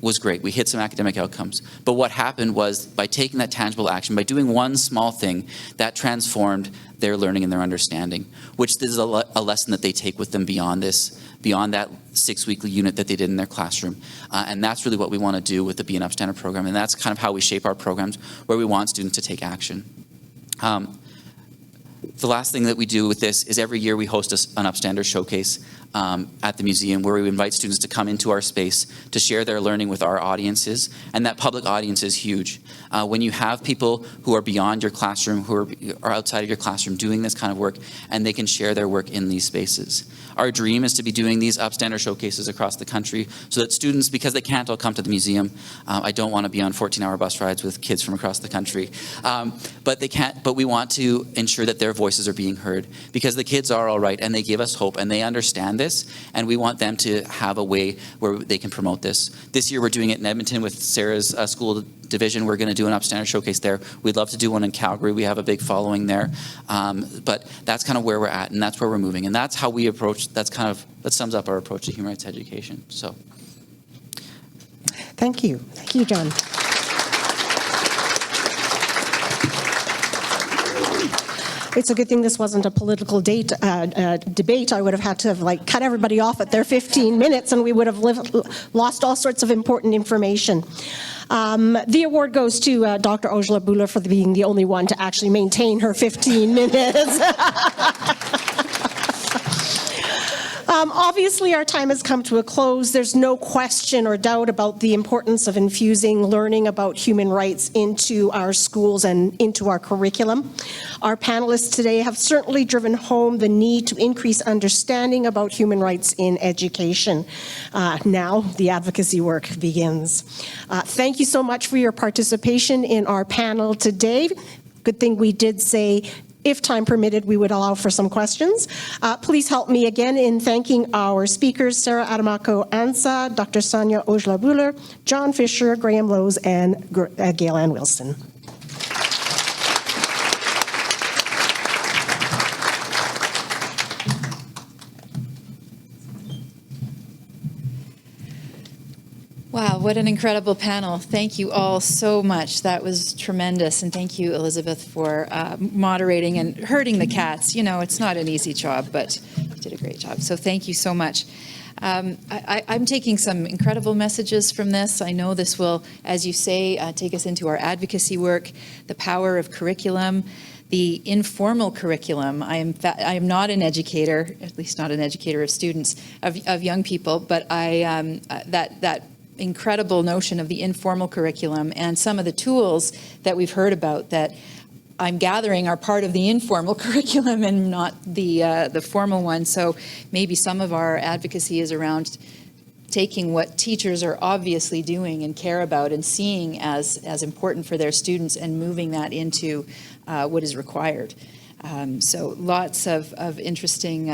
was great. We hit some academic outcomes. But what happened was, by taking that tangible action, by doing one small thing, that transformed their learning and their understanding, which is a lesson that they take with them beyond that 6-weekly unit that they did in their classroom. And that's really what we want to do with the Be an Upstander program. And that's kind of how we shape our programs, where we want students to take action. The last thing that we do with this is every year we host an Upstander showcase at the museum, where we invite students to come into our space to share their learning with our audiences, and that public audience is huge. When you have people who are beyond your classroom, who are outside of your classroom doing this kind of work, and they can share their work in these spaces. Our dream is to be doing these Upstander showcases across the country so that students, because they can't all come to the museum, I don't want to be on 14-hour bus rides with kids from across the country, but we want to ensure that their voices are being heard, because the kids are all right, and they give us hope, and they understand this, and we want them to have a way where they can promote this. This year we're doing it in Edmonton with Sarah's school division. We're going to do an Upstander showcase there. We'd love to do one in Calgary. We have a big following there. But that's kind of where we're at, and that's where we're moving. And that's how we approach, that sums up our approach to human rights education. So. Thank you. Thank you, John. It's a good thing this wasn't a political debate. I would have had to have cut everybody off at their 15 minutes, and we would have lost all sorts of important information. The award goes to Dr. Aujla-Bhullar for being the only one to actually maintain her 15 minutes. Obviously, our time has come to a close. There's no question or doubt about the importance of infusing learning about human rights into our schools and into our curriculum. Our panelists today have certainly driven home the need to increase understanding about human rights in education. Now, the advocacy work begins. Thank you so much for your participation in our panel today. Good thing we did say, if time permitted, we would allow for some questions. Please help me again in thanking our speakers, Sarah Adomako-Ansah, Dr. Sonia Aujla-Bhullar, John Fischer, Graham Lowes, and Gail-Ann Wilson. Wow, what an incredible panel. Thank you all so much. That was tremendous. And thank you, Elizabeth, for moderating and herding the cats. You know, it's not an easy job, but you did a great job. So thank you so much. I'm taking some incredible messages from this. I know this will, as you say, take us into our advocacy work, the power of curriculum, the informal curriculum. I am not an educator, at least not an educator of students, of young people, but that incredible notion of the informal curriculum and some of the tools that we've heard about that I'm gathering are part of the informal curriculum and not the formal one. So maybe some of our advocacy is around taking what teachers are obviously doing and care about and seeing as important for their students and moving that into what is required. So lots of interesting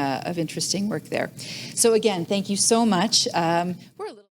work there. So again, thank you so much. We're a little